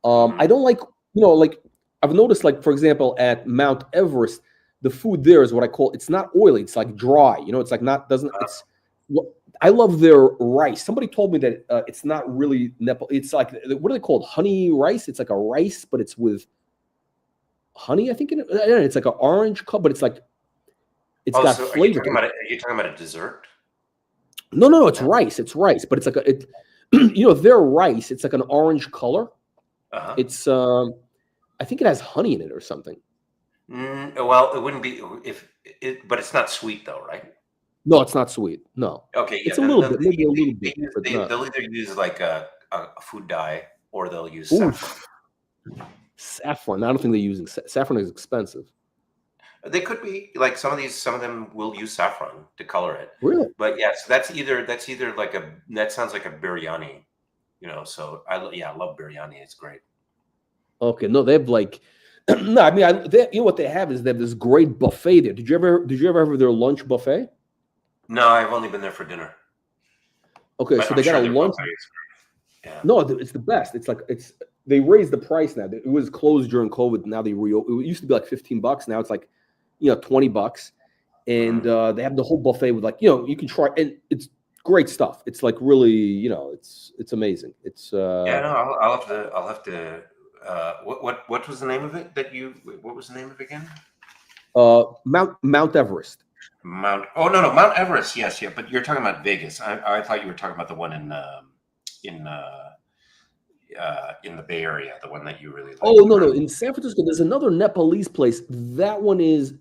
I don't like, like I've noticed, like for example, at Mount Everest, the food there is what I call. It's not oily. It's like dry. It's like not doesn't. It's. I love their rice. Somebody told me that it's not really Nepal. It's like what are they called? Honey rice. It's like a rice, but it's with honey, I think it's like an orange cup, but it's like it's got flavor. Are you talking about a dessert? No, it's rice. It's rice, but it's like their rice. It's like an orange color. It's I think it has honey in it or something. Well, it wouldn't be but it's not sweet though, right? No, it's not sweet. No. Okay, it's a little bit, maybe a little bit. They'll either use like a food dye or they'll use saffron. Saffron. I don't think they're using saffron. Is expensive. They could be like some of them will use saffron to color it. Really? But yeah, so that's either like that sounds like a biryani, So I love biryani. It's great. Okay, no, they have like no. I mean, what they have is they have this great buffet there. Did you ever have their lunch buffet? No, I've only been there for dinner. Okay, so they got a lunch. Yeah. No, it's the best. It's like they raised the price now. It was closed during COVID. Now they reopened. It used to be like $15. Now it's like, $20. And they have the whole buffet with like, you can try, and it's great stuff. It's like really, it's amazing. It's I'll have to. What was the name of it what was the name of it again? Mount Everest. Mount Everest. Yes, yeah. But you're talking about Vegas. I thought you were talking about the one in the Bay Area, the one that you really like. Oh no! In San Francisco, there's another Nepalese place. That one is.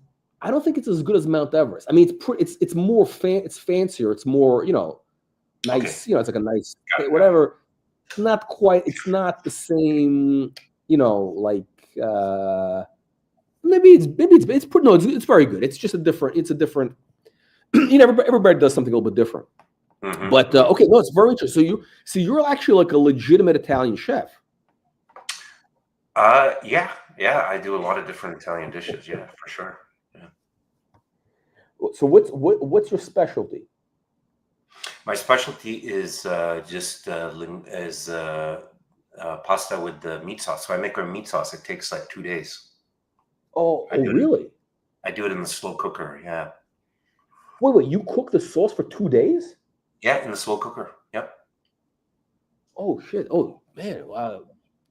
I don't think it's as good as Mount Everest. I mean, it's more it's fancier. It's more nice. Okay. It's like a nice whatever. Not quite. It's not the same. Like maybe it's pretty. No, it's very good. It's just a different. It's a different. Everybody does something a little bit different. But okay, no, it's very interesting. So you're actually like a legitimate Italian chef. Yeah, I do a lot of different Italian dishes. Yeah, for sure. Yeah. So what's your specialty? My specialty is pasta with the meat sauce. So I make a meat sauce. It takes like 2 days. Oh, really? I do it in the slow cooker. Yeah. Wait, you cook the sauce for 2 days? Yeah, in the slow cooker. Yep. Oh shit! Oh man! Wow.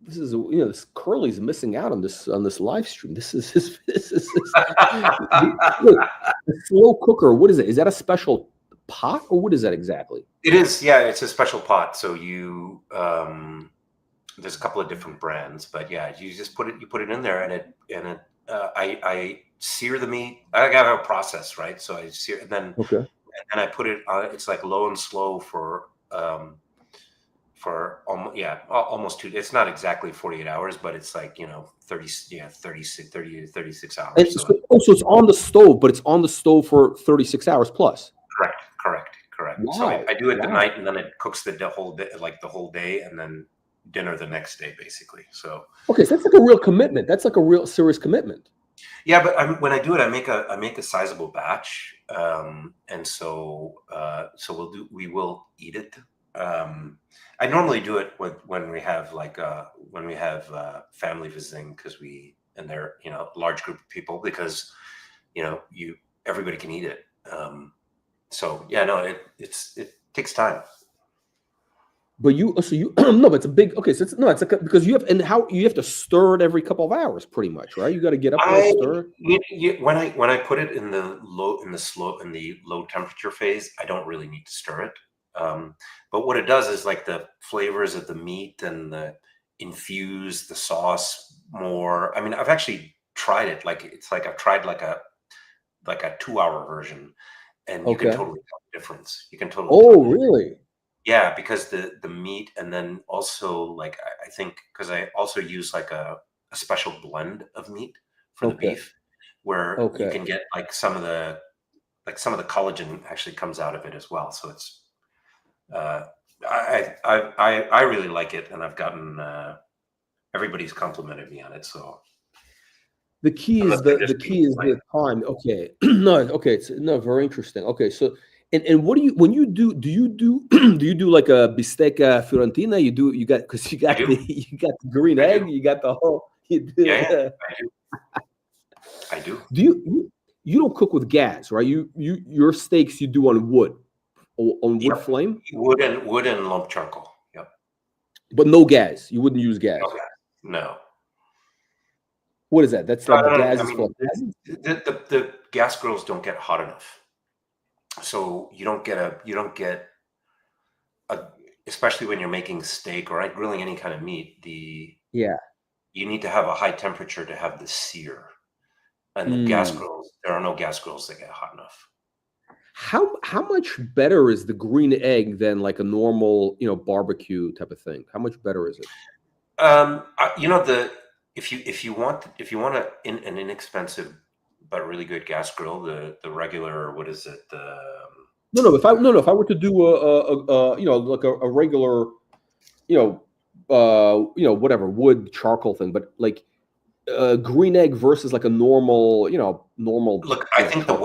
This is this Curly's missing out on this live stream. This is look, the slow cooker. What is it? Is that a special pot or what is that exactly? It is. Yeah, it's a special pot. So there's a couple of different brands, but yeah, you just put it in there, and I sear the meat. I gotta have a process, right? So I sear, and then I put it on. It's like low and slow for almost 2. It's not exactly 48 hours, but it's like 30 to 36 hours. And so it's on the stove, but it's on the stove for 36 hours plus. Correct. Wow. So I do it the night, and then it cooks the whole day, like the whole day, and then dinner the next day, basically. So okay, so that's like a real commitment. That's like a real serious commitment. Yeah, but when I do it, I make a sizable batch, and so we will eat it. I normally do it when we have family visiting, and they're a large group of people, because everybody can eat it. So yeah, no, it takes time. But no, but it's a big, okay. So it's like because you have to stir it every couple of hours, pretty much, right? You got to get up and stir it. When I put it in the low temperature phase, I don't really need to stir it. But what it does is, like, the flavors of the meat and infuse the sauce more. I mean, I've actually tried it. I've tried like a 2-hour version, and you can totally tell the difference. You can totally. Oh, really? Yeah, because the meat, and then also, like, I think, because I also use like a special blend of meat for the beef, where you can get like some of the collagen actually comes out of it as well. So it's I really like it, and I've gotten everybody's complimented me on it. So the key is the time. Okay, it's very interesting. Okay, so. And what do you do like a bistecca Fiorentina? You got the green egg, you got the whole. Yeah, I do. You don't cook with gas, right? Your steaks you do on wood flame? Wood and lump charcoal. Yep. But no gas. You wouldn't use gas. No. What is that? That's like gas. The gas grills don't get hot enough. So you don't get especially when you're making steak or grilling any kind of meat, you need to have a high temperature to have the sear. And the gas grills, there are no gas grills that get hot enough. How much better is the green egg than like a normal, barbecue type of thing? How much better is it? If you want an inexpensive but really good gas grill, the regular, what is it? If I were to do a regular, whatever wood charcoal thing, but like green egg versus like a normal. Look, I think the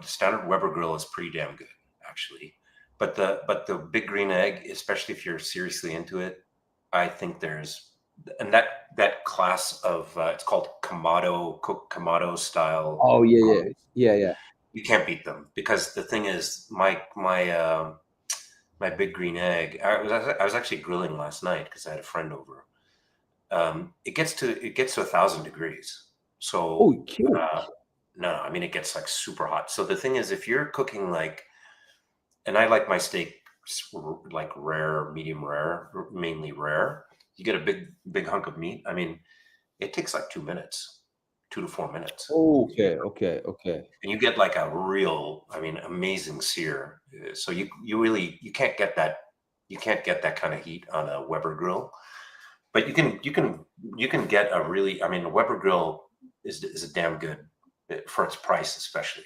standard Weber grill is pretty damn good, actually. But the big green egg, especially if you're seriously into it, I think and that class of it's called Kamado style. Oh yeah. You can't beat them, because the thing is, my big green egg. I was actually grilling last night because I had a friend over. It gets to 1,000 degrees. So no, I mean, it gets like super hot. So the thing is, if you're cooking and I like my steak like rare, medium rare, mainly rare. You get a big hunk of meat. I mean, it takes like 2 minutes, 2 to 4 minutes. Okay. And you get like a real, amazing sear. So you can't get that. You can't get that kind of heat on a Weber grill, but you can get a really. A Weber grill is a damn good for its price, especially.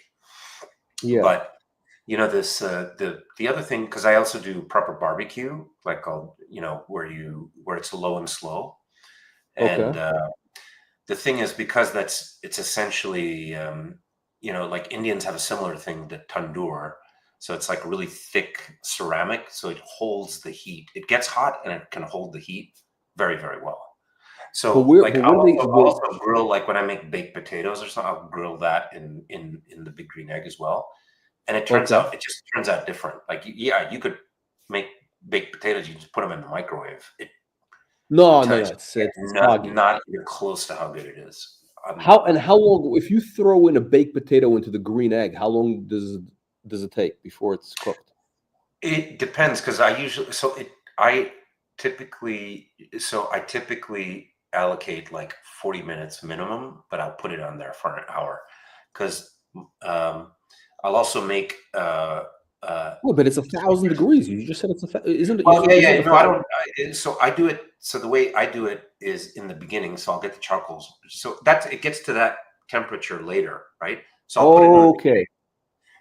Yeah. But You know, this the other thing, because I also do proper barbecue, like called, you know, where it's low and slow. And Okay. the thing is, because it's essentially, you know, like Indians have a similar thing, the tandoor. So it's like really thick ceramic, so it holds the heat. It gets hot and it can hold the heat very, very well. So like But where do they? I'll also grill, like when I make baked potatoes or something, I'll grill that in the big green egg as well. And Okay. it just turns out different. Like, yeah, you could make baked potatoes, you just put them in the microwave. I'll No, tell no, you, no. It's not soggy. not even close to how good it is. How long? If you throw in a baked potato into the green egg, how long does it take before it's cooked? It depends, because I I typically allocate like 40 minutes minimum, but I'll put it on there for an hour, because I'll also make Well, but it's 1,000 degrees. You just said it's isn't it? well, yeah, Isn't yeah. it No, I 1,000? don't. So I do it. So the way I do it is in the beginning. So I'll get the charcoals. So it gets to that temperature later, right? So I'll put it on. Okay.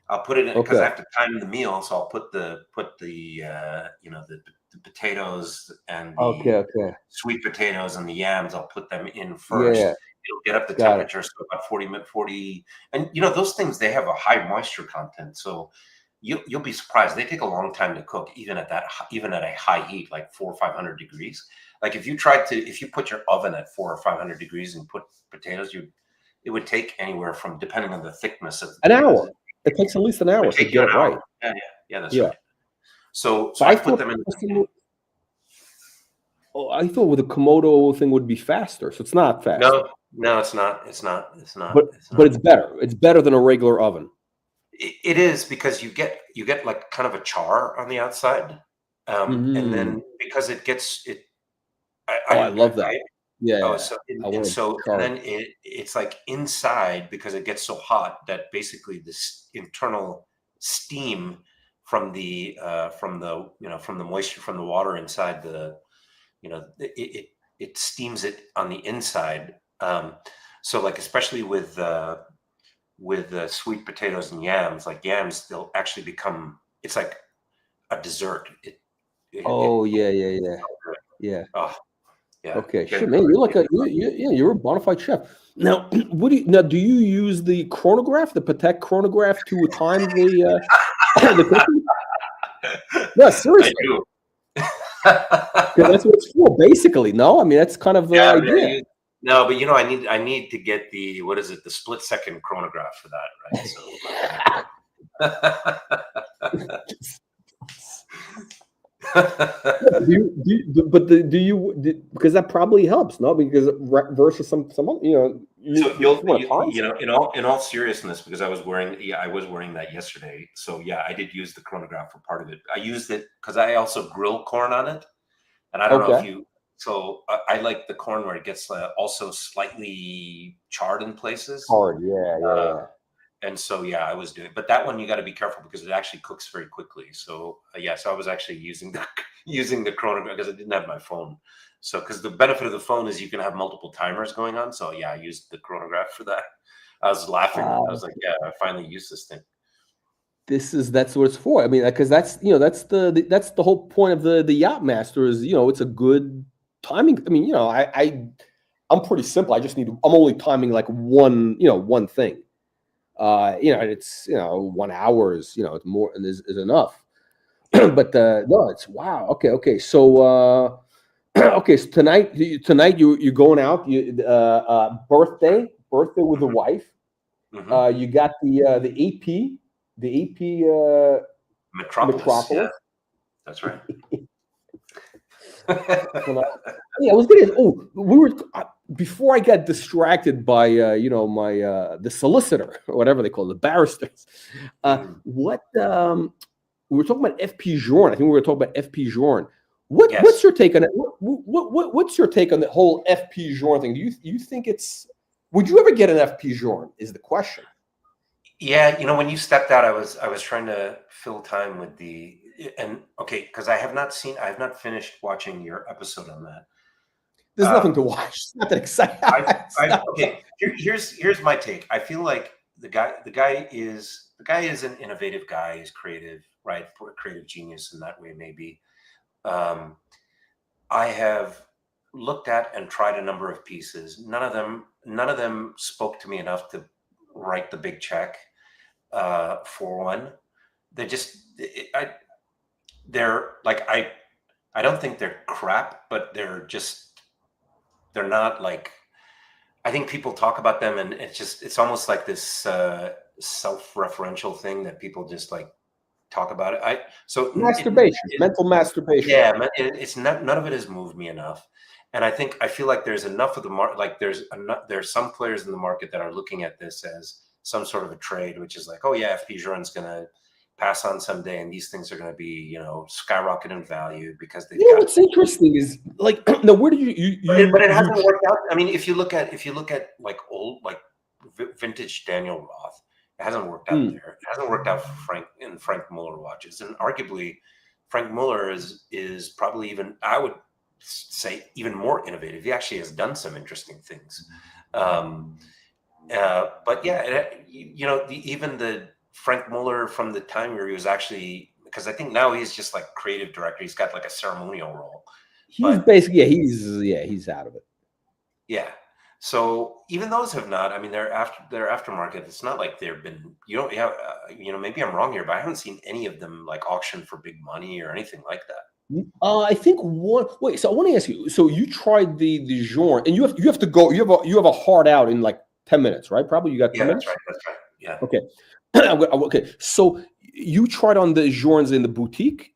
I'll put it in because I Okay. have to time the meal. So I'll put the you know, the potatoes and Okay. the Okay. sweet potatoes and the yams. I'll put them in first. Yeah. It'll get up the Got it. temperature, so about 40, and you know those things, they have a high moisture content. So you'll be surprised. They take a long time to cook, even at even at a high heat, like 400 or 500 degrees. Like if you put your oven at 400 or 500 degrees and put potatoes, it would take anywhere from, depending on the thickness of the An potatoes, hour. It takes at least an it would hour to take you get an it right. hour. Yeah, yeah, yeah. That's Yeah. right. So But I put them in. I thought with the Komodo thing would be faster, so it's not faster. No, no, it's not. It's not. It's But not. It's but not. it's better. It's better than a regular oven. It is, because you get like kind of a char on the outside, and Mm. then because it gets it. Oh, I love that. I Oh, Yeah. so I want to and char it. then it's like inside, because it gets so hot that basically this internal steam from the, you know, from the moisture from the water inside the, you know, it steams it on the inside. So like, especially with sweet potatoes and yams, like yams, they'll actually become, it's like a dessert. Oh, It's yeah, yeah, yeah. so good. Yeah. Oh, yeah. Okay. Get Shit, it man, cooked. you're like yeah, you're a bona fide chef. Now, do you use the chronograph, the Patek chronograph to time the the cooking? No, I seriously. do. 'Cause that's what it's for, basically. No, I mean that's kind of the Yeah, idea. no, but you know, I need to get the, what is it, the split second chronograph for that, right? Because that probably helps, no? Because versus some other, So if you want to time you know, in all seriousness, because I was wearing that yesterday. So yeah, I did use the chronograph for part of it. I used it because I also grill corn on it. And I don't know if okay. you, so I like the corn where it gets also slightly charred in places. Hard, yeah, yeah, Uh, yeah. and so, yeah, I was doing, but that one you got to be careful because it actually cooks very quickly. So yeah, so I was actually using using the chronograph because I didn't have my phone. So, because the benefit of the phone is you can have multiple timers going on. So yeah, I used the chronograph for that. I was laughing. I was like, yeah, I finally used this thing. That's what it's for. I mean, because that's the whole point of the yacht master is, it's a good timing. I mean, I'm pretty simple. I'm only timing like one thing. And it's 1 hour is it's more and is enough. Yeah. But no, it's wow. Okay. So okay, so tonight you're going out. Birthday with the Hmm. wife. Hmm. You got the AP, Metropolis. Yeah, Metropolis. that's right. And, yeah, I was gonna. Oh, we were before I got distracted by my the solicitor or whatever they call it, the barristers. Mhm. What we were talking about FP Journe. I think we were talking about FP Journe. What's Yes. your take on it? What's your take on the whole FP Journe thing? Do you think it's? Would you ever get an FP Journe? Is the question. Yeah, you know, when you stepped out, I was trying to fill time with the, and okay, because I have not finished watching your episode on that. There's nothing to watch. It's not that exciting. I Okay. Here's my take. I feel like the guy is an innovative guy. He's creative, right? Creative genius in that way, maybe. I have looked at and tried a number of pieces. None of them spoke to me enough to write the big check for one. They just, they're like, I don't think they're crap, but they're not like, I think people talk about them and it's almost like this self-referential thing that people just like talk about it. Masturbation, mental masturbation. Yeah, it's not, none of it has moved me enough. And I feel like there's enough of the market, like there's some players in the market that are looking at this as some sort of a trade, which is like, oh yeah, FP Journe's going to pass on someday, and these things are going to be, you know, skyrocket in value because they. You know what's interesting is like, no, where did but it hasn't worked out. I mean, if you look at like old, like vintage Daniel Roth, it hasn't worked out there. It hasn't worked out for Frank Mille watches, and arguably, Frank Mille is probably even, I would say, even more innovative. He actually has done some interesting things. But yeah, you know, even the Frank Mille from the time where he was actually, because I think now he's just like creative director. He's got like a ceremonial role. He's basically, he's out of it. Yeah. So even those have not. I mean, they're aftermarket. It's not like they've been. You don't have. You know, maybe I'm wrong here, but I haven't seen any of them like auction for big money or anything like that. I think one. Wait. So I want to ask you. So you tried the Journe, and you have to go. You have a hard out in like 10 minutes, right? Probably you got 10 minutes. That's right. Yeah. Okay. Okay. So you tried on the Journes in the boutique.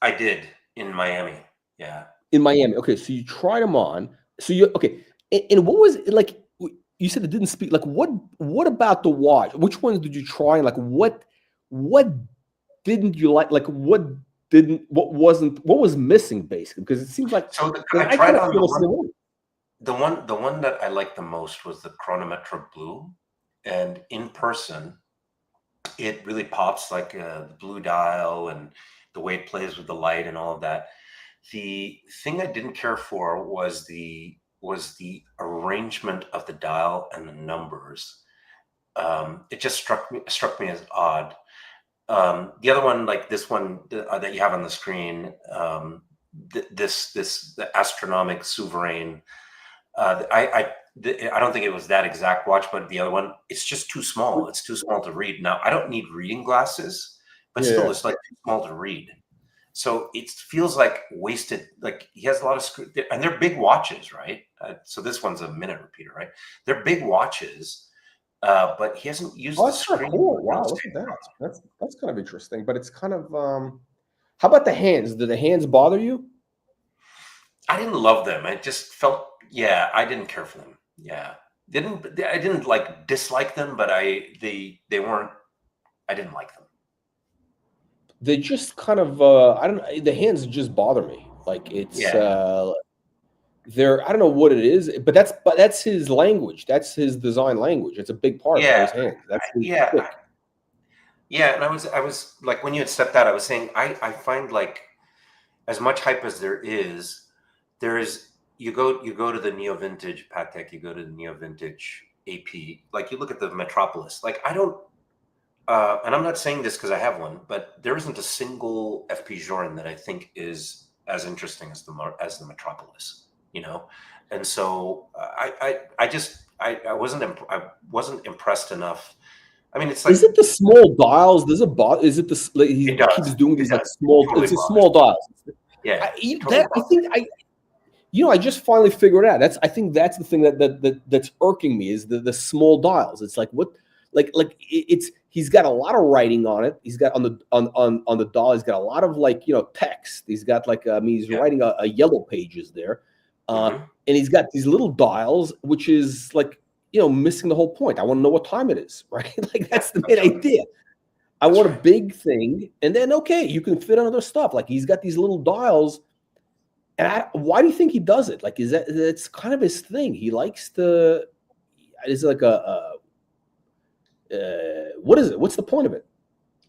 I did in Miami. Yeah. In Miami. Okay. So you tried them on. So you okay. And what was it like? You said it didn't speak. Like what about the watch? Which ones did you try? And like what didn't you like? Like what was missing basically? Because it seems like so I tried on the one that I liked the most was the Chronometra Blue, and in person, it really pops, like the blue dial and the way it plays with the light and all of that. The thing I didn't care for was the arrangement of the dial and the numbers. It just struck me as odd. The other one, like this one that you have on the screen, the Astronomic Souverain. I don't think it was that exact watch, but the other one, it's just too small. It's too small to read. Now, I don't need reading glasses, but still, it's like too small to read. So it feels like wasted. Like he has a lot of and they're big watches, right? So this one's a minute repeater, right? They're big watches, but he hasn't used the screen. Cool. Wow, look at that. That's kind of interesting. But it's kind of how about the hands? Do the hands bother you? I didn't love them. I just felt, yeah, I didn't care for them. Yeah, I didn't like dislike them, but they weren't. I didn't like them. They just kind of I don't know, the hands just bother me. Like it's they're, I don't know what it is, but that's his language. That's his design language. It's a big part of his hands. That's and I was like, when you had stepped out, I was saying I find like as much hype as there is you go to the neo vintage Patek, you go to the neo vintage AP, like you look at the Metropolis, like I don't and I'm not saying this because I have one, but there isn't a single FP Journe that I think is as interesting as the Metropolis, you know. And so I wasn't impressed enough. I mean, it's like, is it the small dials? Does it bother? Is it the like, he keeps doing these like small? Totally it's a small dials. Yeah, I just finally figured it out. I think that's the thing that's irking me is the small dials. It's like what, like it's he's got a lot of writing on it. He's got on the dial. He's got a lot of like text. He's got like he's writing a yellow pages there, and he's got these little dials, which is like missing the whole point. I want to know what time it is, right? Like that's the main idea. I want a big thing, and then you can fit on other stuff. Like he's got these little dials. And why do you think he does it? Like, it's kind of his thing. He likes to. Is it like what is it? What's the point of it?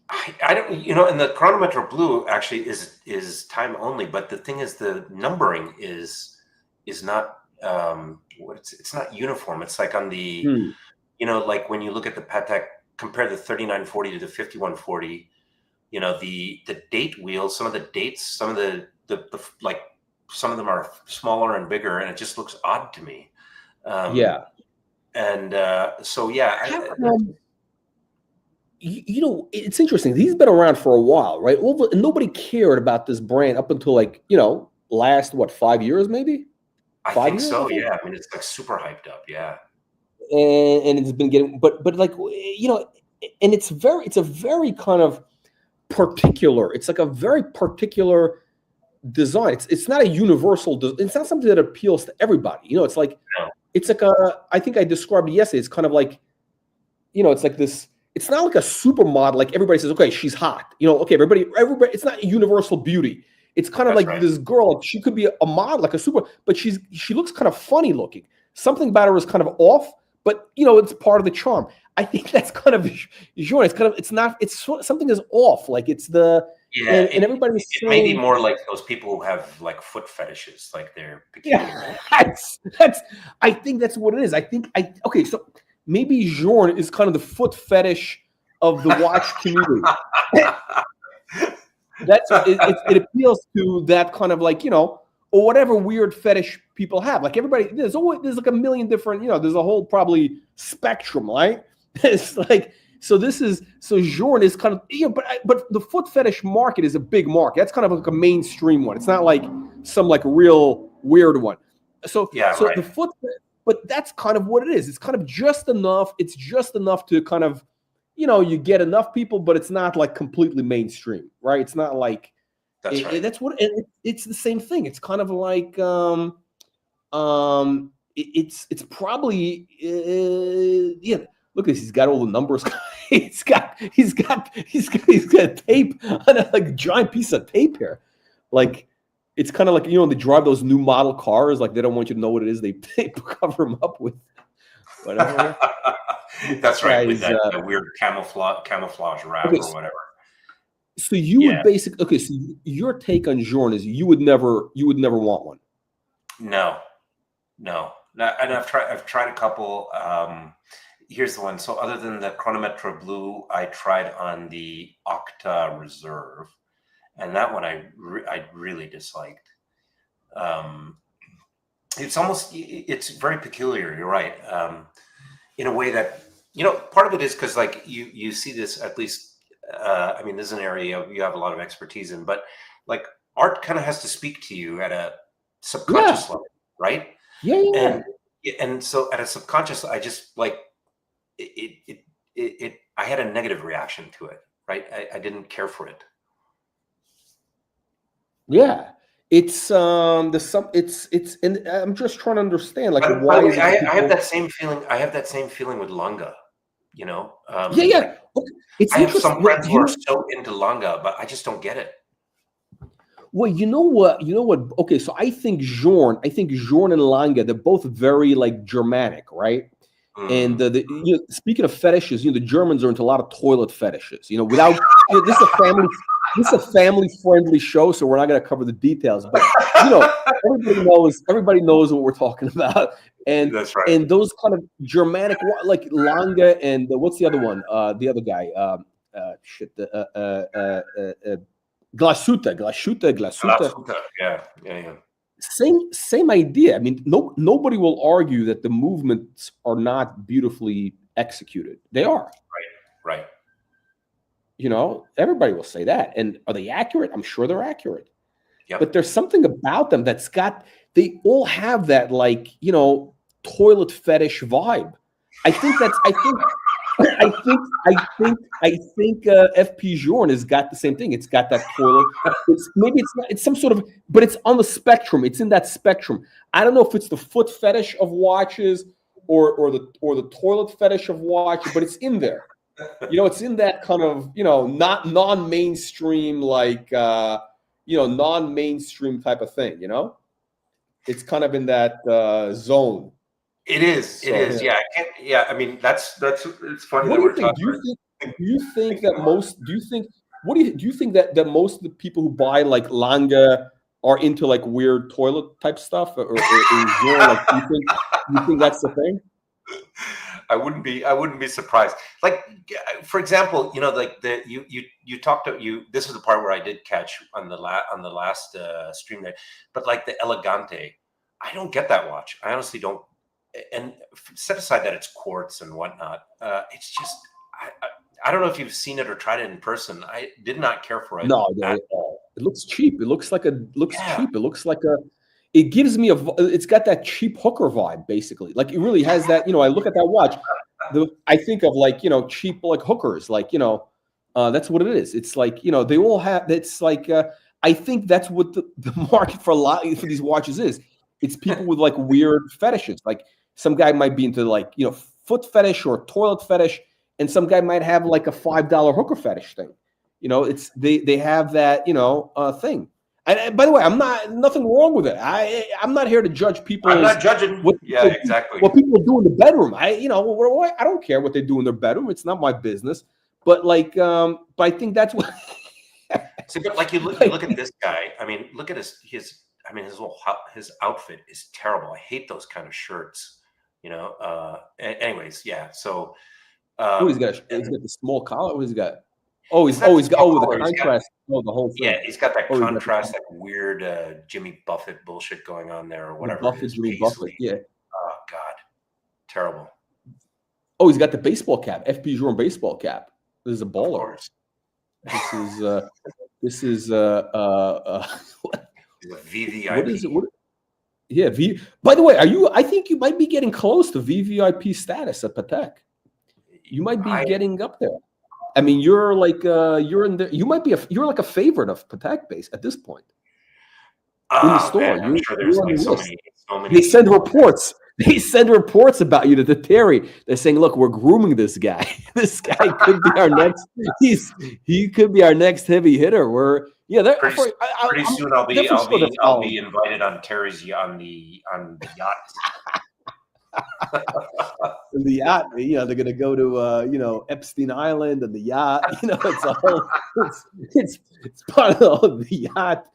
I don't. And the Chronometra Blue actually is time only. But the thing is, the numbering is not it's not uniform. It's like on the you know, like when you look at the Patek, compare the 3940 to the 5140, you know, the date wheels, some of the dates, some of the like, some of them are smaller and bigger, and it just looks odd to me. Yeah. And so, yeah, How come? You know, it's interesting. He's been around for a while, right? And nobody cared about this brand up until, like, you know, last, what, 5 years, maybe? I 5 think years, I so. think. Yeah, I mean, it's like super hyped up. Yeah, And it's been getting, but like, you know, and it's a very kind of particular. It's like a very particular design. It's not a universal. It's not something that appeals to everybody. You know, it's like no, I think I described it yesterday. It's kind of like, you know, it's like this. It's not like a supermodel. Like everybody says, okay, she's hot. You know, okay, everybody. It's not universal beauty. It's kind of that's like right. this girl. Like she could be a model, like a super, but she looks kind of funny looking. Something about her is kind of off, but you know, it's part of the charm. I think that's kind of Journe. It's kind of, it's not. It's something is off. Like it's the Yeah, and everybody's it may be saying, more like those people who have like foot fetishes, like they're peculiar. yeah, that's. I think that's what it is. Okay. So maybe Journe is kind of the foot fetish of the watch community. It appeals to that kind of, like, you know, or whatever weird fetish people have. Like everybody, there's like a million different, you know, there's a whole probably spectrum, right? It's like, so Journe is kind of, yeah, but the foot fetish market is a big market. That's kind of like a mainstream one. It's not like some like real weird one. So Yeah, so right. the foot, but that's kind of what it is. It's kind of just enough. It's just enough to kind of, you know, you get enough people, but it's not like completely mainstream, right? It's not like That's right. that's what it's the same thing. It's kind of like it's probably yeah. Look at this. He's got all the numbers. he's got tape on a like giant piece of tape here. Like it's kind of like, you know, when they drive those new model cars, like they don't want you to know what it is. They cover them up with whatever. That's right, with Guys, that weird camouflage wrap okay, or whatever. so you Yeah, would basically, okay. So your take on Journe is you would never want one. no, no, and I've tried a couple. Here's the one. So other than the Chronometre Blue, I tried on the Octa Reserve, and that one I really disliked. It's very peculiar. You're right. In a way that, you know, part of it is because like you see this, at least. I mean, this is an area you have a lot of expertise in, but like art kind of has to speak to you at a subconscious level, right? Yeah. And so at a subconscious, I just like it. I had a negative reaction to it, right? I didn't care for it. Yeah. It's and I'm just trying to understand, like, By why the is way, it that I have people. that same feeling. I have that same feeling with Lange. You know, Yeah. Okay. It's I have some interesting. friends who are so into Lange, but I just don't get it. Well, you know what? Okay, so I think Journe and Lange, they're both very like Germanic, right? And Mm. you know, speaking of fetishes, you know, the Germans are into a lot of toilet fetishes. You know, without, you know, this is a family friendly show, so we're not going to cover the details. But you know, everybody knows what we're talking about. And That's right. those kind of Germanic, like Lange and what's the other one? The other guy, Glashütte. Yeah. Same idea. I mean, nobody will argue that the movements are not beautifully executed. They are. Right. You know, everybody will say that. And are they accurate? I'm sure they're accurate. Yep. But there's something about them they all have that, like, you know, toilet fetish vibe. I think FP Journe has got the same thing. It's got that toilet. It's some sort of, but it's on the spectrum. It's in that spectrum. I don't know if it's the foot fetish of watches or the toilet fetish of watches, but it's in there. You know, it's in that kind of, you know, not non-mainstream, like you know, non-mainstream type of thing, you know? It's kind of in that zone. It is. So, it is. Yeah. I mean, that's. It's funny what that do you we're think? talking. Do you think that most? Do you think? What do you think that most of the people who buy like Lange are into like weird toilet type stuff, or like, do you think that's the thing? I wouldn't be surprised. Like, for example, you know, like you talked to you. This is the part where I did catch on the last stream there. But like the Elegante, I don't get that watch. I honestly don't. And set aside that it's quartz and whatnot. It's just I don't know if you've seen it or tried it in person. I did not care for it. No, at all. It looks cheap. It looks like cheap. It looks like it gives me it's got that cheap hooker vibe, basically. Like it really has that, you know, I look at that watch, I think of like, you know, cheap like hookers, like, you know, that's what it is. It's like, you know, they all have, it's like, I think that's what the market for these watches is. It's people with like weird fetishes. Like some guy might be into like, you know, foot fetish or toilet fetish, and some guy might have like a $5 hooker fetish thing. You know, it's they have that, you know, thing. And by the way, nothing wrong with it. I'm not here to judge people. I'm not judging. Exactly. What people do in the bedroom. I don't care what they do in their bedroom. It's not my business. But like, but I think that's what. See, but like you look at this guy. I mean, look at his outfit is terrible. I hate those kind of shirts. You know. Anyways, yeah. So. He's got the small collar. What he's got? Oh, he's got with the contrast. The whole thing. Yeah, he's got that contrast, that weird Jimmy Buffett bullshit going on there, or whatever. Jimmy Buffett. Yeah. Oh God, terrible. Oh, he's got the baseball cap. FP Journe baseball cap. This is a baller. Of course. This is VVIP. What is it? Yeah, By the way, I think you might be getting close to VVIP status at Patek. You might be getting up there. I mean, you're like you're in there. You're like a favorite of Patek base at this point in the store. Man, I'm sure there's like so many. They send reports. They send reports about you to Terry. They're saying, "Look, we're grooming this guy. This guy could be our next. He could be our next heavy hitter." Pretty soon I'll be invited on Terry's on the yacht. The yacht, you know, they're gonna go to you know, Epstein Island and the yacht. You know, it's a whole it's part of the yacht.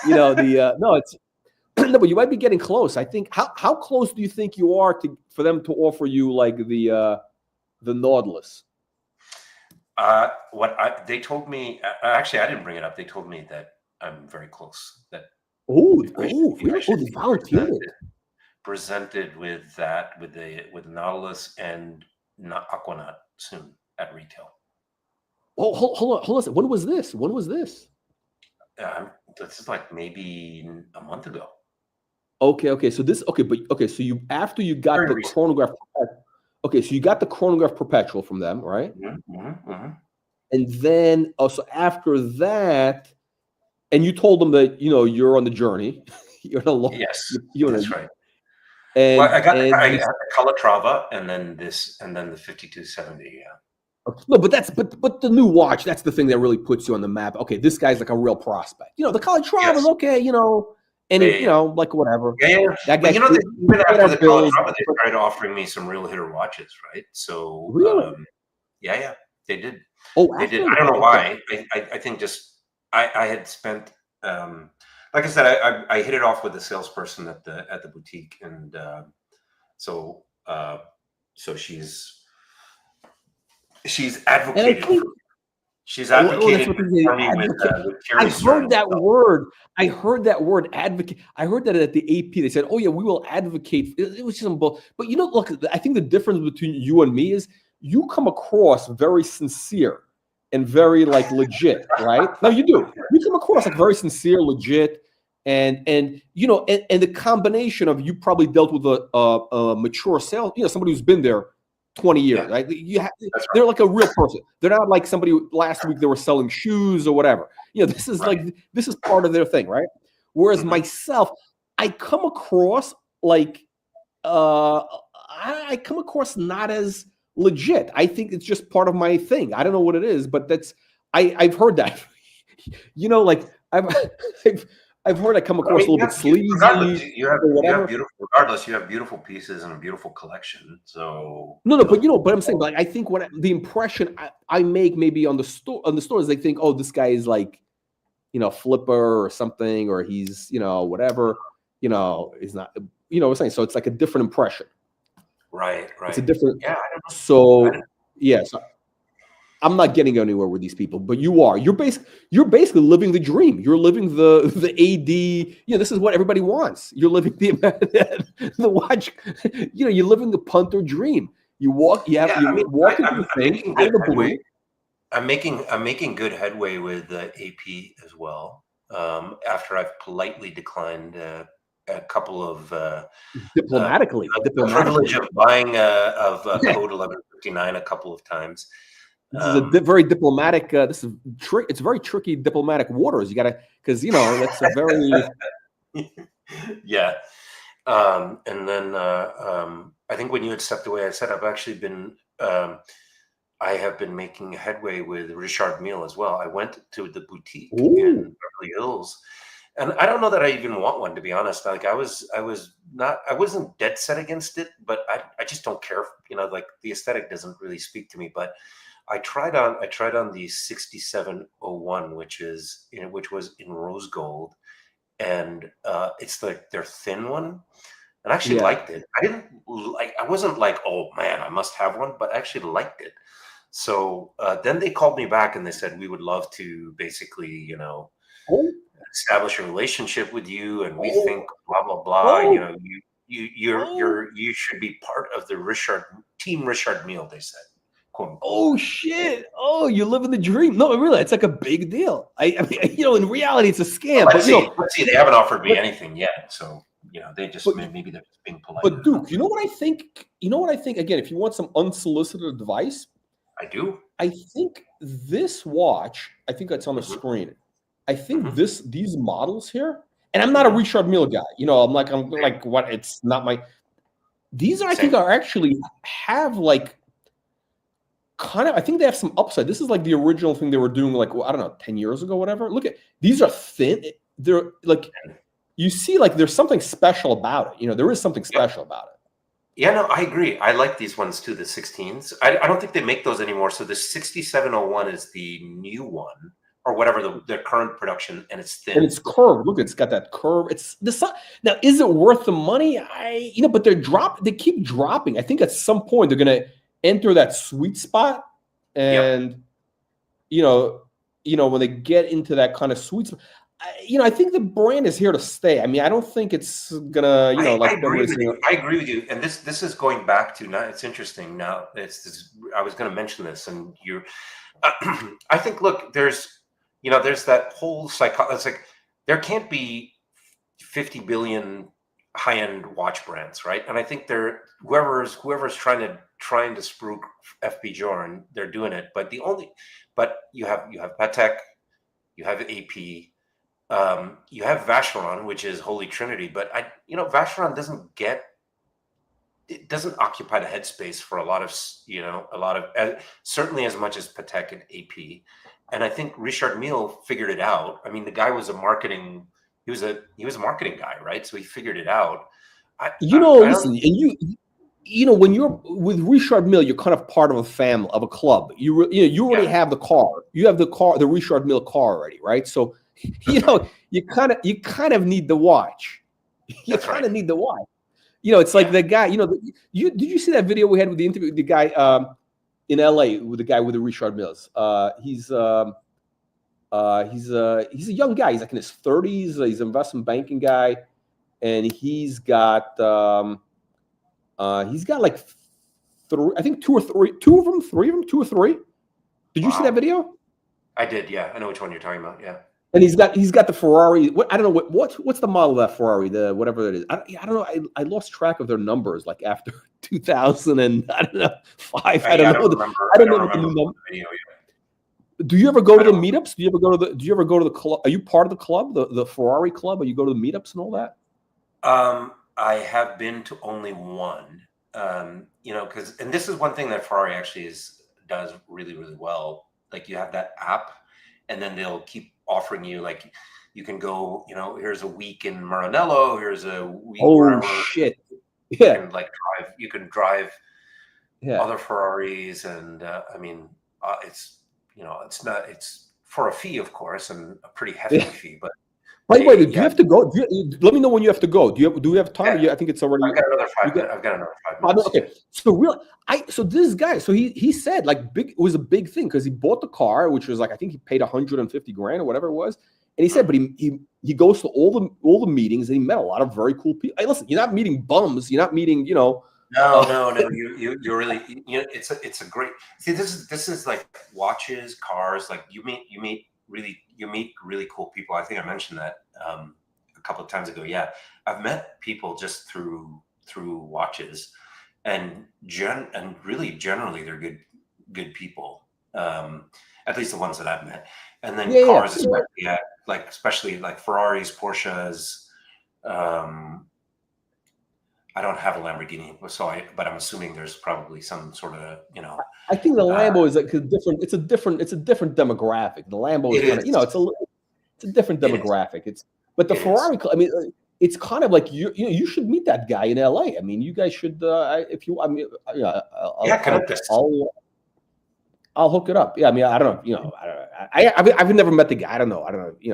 You know, it's no, but you might be getting close. I think how close do you think you are for them to offer you like the Nautilus? They told me, actually I didn't bring it up. They told me that I'm very close. That they volunteered it. Presented with Nautilus and Aquanaut soon at retail. Oh, hold on. When was this? This is like maybe a month ago. Okay. So So after you got the chronograph. Okay, so you got the chronograph perpetual from them, right? And then also after that, and you told them that, you know, you're on the journey. You're on a yes, that's right. And I got the Calatrava, and then the 5270. Yeah. No, but the new watch, that's the thing that really puts you on the map. Okay, this guy's like a real prospect. You know, the Calatrava is okay, you know, and you know, like whatever. Yeah. That guy, you know, even after the Calatrava, they started offering me some real hitter watches, right? So really, yeah, they did. Oh, they did. I don't know why. I think just I had spent. Like I said, I hit it off with the salesperson at the boutique, and so she's advocated. She's advocating for me with I heard that word. I heard that word, advocate. I heard that at the AP. They said, "Oh yeah, we will advocate." It was just some bull. But you know, look, I think the difference between you and me is you come across very sincere and very like legit, right? No, you do. You come across like very sincere, legit, and you know, and the combination of you probably dealt with a mature sales, you know, somebody who's been there 20 years, right? They're like a real person. They're not like somebody last week they were selling shoes or whatever. You know, this is this is part of their thing, right? Whereas myself, I come across like I come across not as legit. I think it's just part of my thing. I don't know what it is, but I've heard that. You know, like I've heard I come across a little bit sleazy. You have beautiful pieces and a beautiful collection. So no, but I'm saying, like, I think the impression I make maybe on the store is they think, oh, this guy is like, you know, flipper or something, or he's, you know, whatever, you know, he's not, you know what I'm saying. So it's like a different impression. Right, It's a right. different. Yeah, I don't know. I So don't, yes, I'm not getting anywhere with these people, but you are. You're basically living the dream. You're living the AD. This is what everybody wants. You're living the watch. You're living the punter dream. You walk. yeah, I You mean, walk into I'm the thing making out good of the headway. blue. I'm making good headway with AP as well. After I've politely declined a couple of uh, the privilege Diplomatically. of buying of code 1159 a couple of times. This is a Um, very diplomatic. This is trick. It's very tricky diplomatic waters. You got to because that's a very. yeah. And then I think when you had stepped away, I said I've actually been I have been making headway with Richard Mille as well. I went to the boutique in Ooh. Beverly Hills, and I don't know that I even want one, to be honest. Like I wasn't dead set against it, but I just don't care. Like the aesthetic doesn't really speak to me. But I tried on the 6701, which was in rose gold, and it's like their thin one. And I actually Yeah. liked it. I wasn't like, oh man, I must have one, but I actually liked it. So then they called me back and they said, we would love to basically, Oh. establish a relationship with you. And we Oh. think blah, blah, blah. Oh. Oh. You should be part of the team Richard Mille, they said, quote unquote. Oh shit! Oh, you live in the dream. No, really, it's like a big deal. I mean, in reality, it's a Well, scam. But let's see. They haven't offered me but anything yet. So, they but just, maybe they're just being polite. but Duke, you know what I think? You know what I think? Again, if you want some unsolicited advice, I do. I think this watch. I think it's on the Hmm. screen. I think Hmm. these models here, and I'm not a Hmm. Richard Mille guy. I'm like what? It's not my. These I think Same. are actually have like kind of. I think they have some upside. This is like the original thing they were doing, like I don't know, 10 years ago, whatever. Look at these are thin. They're like you see, like there's something special about it. There is something Yep. special about it. Yeah, no, I agree. I like these ones too, the 16s. I don't think they make those anymore. So the 6701 is the new one, or whatever their current production, and it's And thin. it's curved. Look, it's got that curve. It's the now. Is it worth the money? But they keep dropping. I think at some point they're gonna enter that sweet spot, Yep. and when they get into that kind of sweet spot, I think the brand is here to stay. I mean, I don't think it's gonna, I like agree everybody's with saying. you. I agree with you. And this is going back to now. It's interesting now. I was going to mention this, and you. I think. Look, there's that whole psycho. It's like there can't be 50 billion high-end watch brands, right? And I think whoever's trying to spruik FP Journe, they're doing it. But you have Patek, you have AP. You have Vacheron, which is Holy Trinity, but Vacheron doesn't occupy the headspace for a lot of certainly as much as Patek and AP. And I think Richard Mille figured it out. I mean, the guy was he was a marketing guy, right? So he figured it out. I don't. Listen, and when you're with Richard Mille, you're kind of part of a family, of a club. You already Yeah, have the car. You have the Richard Mille car already, right? So, you kind of need the watch. You that's kind right. of need the watch. It's like Yeah. the guy. Did you see that video we had with the interview? The guy in LA with the guy with the Richard Milles. He's a young guy. He's like in his 30s. He's an investment banking guy, and he's got like three. I think two or three. Two of them. Three of them. Two or three. Did you see that Wow. video? I did. Yeah, I know which one you're talking about. Yeah. And he's got the Ferrari. I don't know what's the model of that Ferrari. The whatever it is. I don't know. I lost track of their numbers. Like after 2000 and I don't know 5. I don't know. I I don't don't know what the remember new number. the video. Do you ever go I to the don't. meetups? Do you ever go to the club? Are you part of the club, the Ferrari club? Or you go to the meetups and all that? I have been to only one. Because this is one thing that Ferrari actually does really, really well. Like you have that app, and then they'll keep offering you like you can go. Here's a week in Maranello. Here's a week Oh wherever. shit! You Yeah, can like drive. You can drive yeah. other Ferraris, and I mean, it's it's not. It's for a fee, of course, and a pretty hefty fee, but By the way, do you have to go? Let me know when you have to go. Do we have time? Yeah. I think it's already. I've got another 5 minutes. I've got another 5 minutes. Okay. So this guy, so he said like it was a big thing because he bought the car, which was like I think he paid 150 grand or whatever it was. And he said, but he goes to all the meetings and he met a lot of very cool people. Hey, listen, you're not meeting bums. You're not meeting, No. You really, it's a great. See, this is like watches, cars. Like you meet really cool people. I think I mentioned that a couple of times ago. Yeah, I've met people just through watches, and really generally they're good people. At least the ones that I've met. And then cars, especially like Ferraris, Porsches. I don't have a Lamborghini, but I'm assuming there's probably some sort of, I think the Lambo is like different. It's a different demographic. The Lambo is kind of, it's a different demographic. But the Ferrari, I mean, it's kind of like you should meet that guy in LA. I mean, you guys should if you. I mean, I'll hook it up. Yeah, I mean, I don't know. I've never met the guy. I don't know.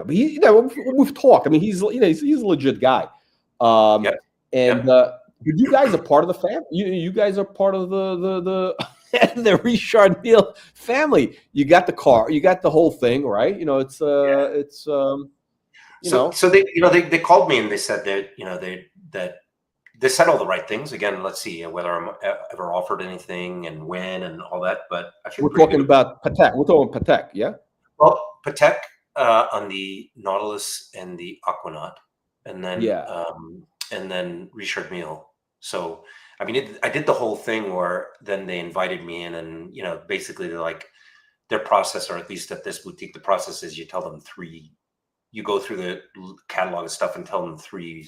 But we've talked. I mean, he's a legit guy. You guys are part of the family. You guys are part of the Richard Mille family. You got the car. You got the whole thing, right? So they called me and they said that they said all the right things. Again, let's see whether I'm ever offered anything and when and all that. But I feel we're talking about Patek. We're talking Patek, yeah. Well, Patek on the Nautilus and the Aquanaut, and then Richard Mille. So I mean, I did the whole thing where then they invited me in, and basically they're like their process, or at least at this boutique, the process is you tell them you go through the catalog of stuff and tell them three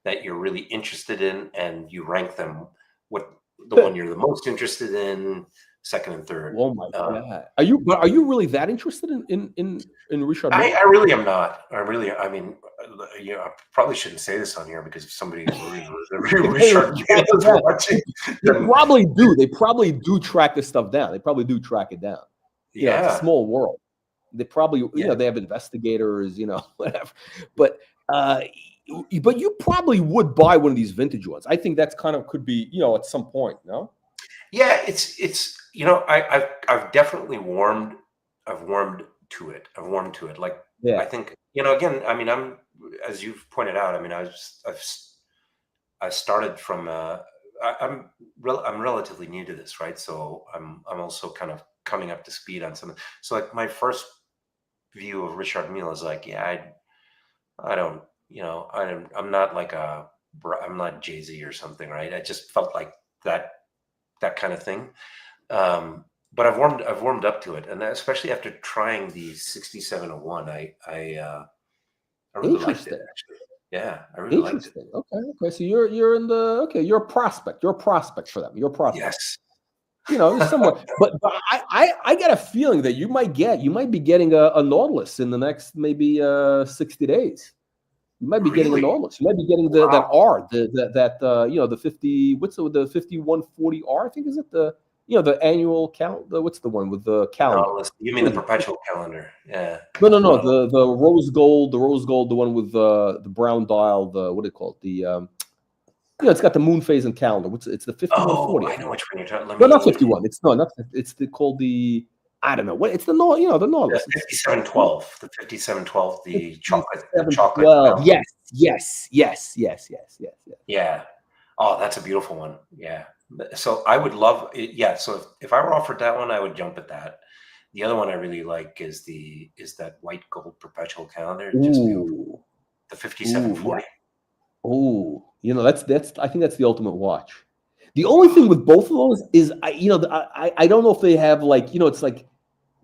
that you're really interested in, and you rank them the one you're the most interested in, second and third. Oh my god! Are you really that interested in Richard Mille? I really am not. I mean, I probably shouldn't say this on here because if somebody really Richard Mille is watching, they probably do track this stuff down. They probably do track it down. Yeah, it's a small world. They probably they have investigators, whatever. But you probably would buy one of these vintage ones. I think that's kind of could be at some point. No. Yeah, it's I've definitely warmed to it. Like I think again. I mean, I'm as you've pointed out. I mean, I started from I'm relatively new to this, right? So I'm also kind of coming up to speed on something. So like my first view of Richard Mille is like, I don't, I'm not like I'm not Jay-Z or something, right? I just felt like that kind of thing. But I've warmed up to it, and especially after trying the 6701, I really liked it actually. Yeah, I really liked it. Okay. So you're in the you're a prospect. You're a prospect for them. You're a prospect. Yes. Somewhat. But I got a feeling that you might be getting a Nautilus in the next maybe 60 days. You might be getting a Nautilus. You might be getting that R, the 50. What's the 5140R? I think is it the annual count. What's the one with the calendar? Nautilus. You mean the perpetual calendar? Yeah. No. The rose gold. The one with the brown dial. What do you call it? It's got the moon phase and calendar. It's the 5140. I know which one you're talking. No, not 51. It's called the. I don't know what it's the Nautilus. The 5712. The 5712. The chocolate. Yes. Yeah. Oh, that's a beautiful one. Yeah. So I would love it. Yeah. So if I were offered that one, I would jump at that. The other one I really like is that white gold perpetual calendar. Just beautiful. The 5740. Oh, that's I think that's the ultimate watch. The only thing with both of those is I don't know if they have it's like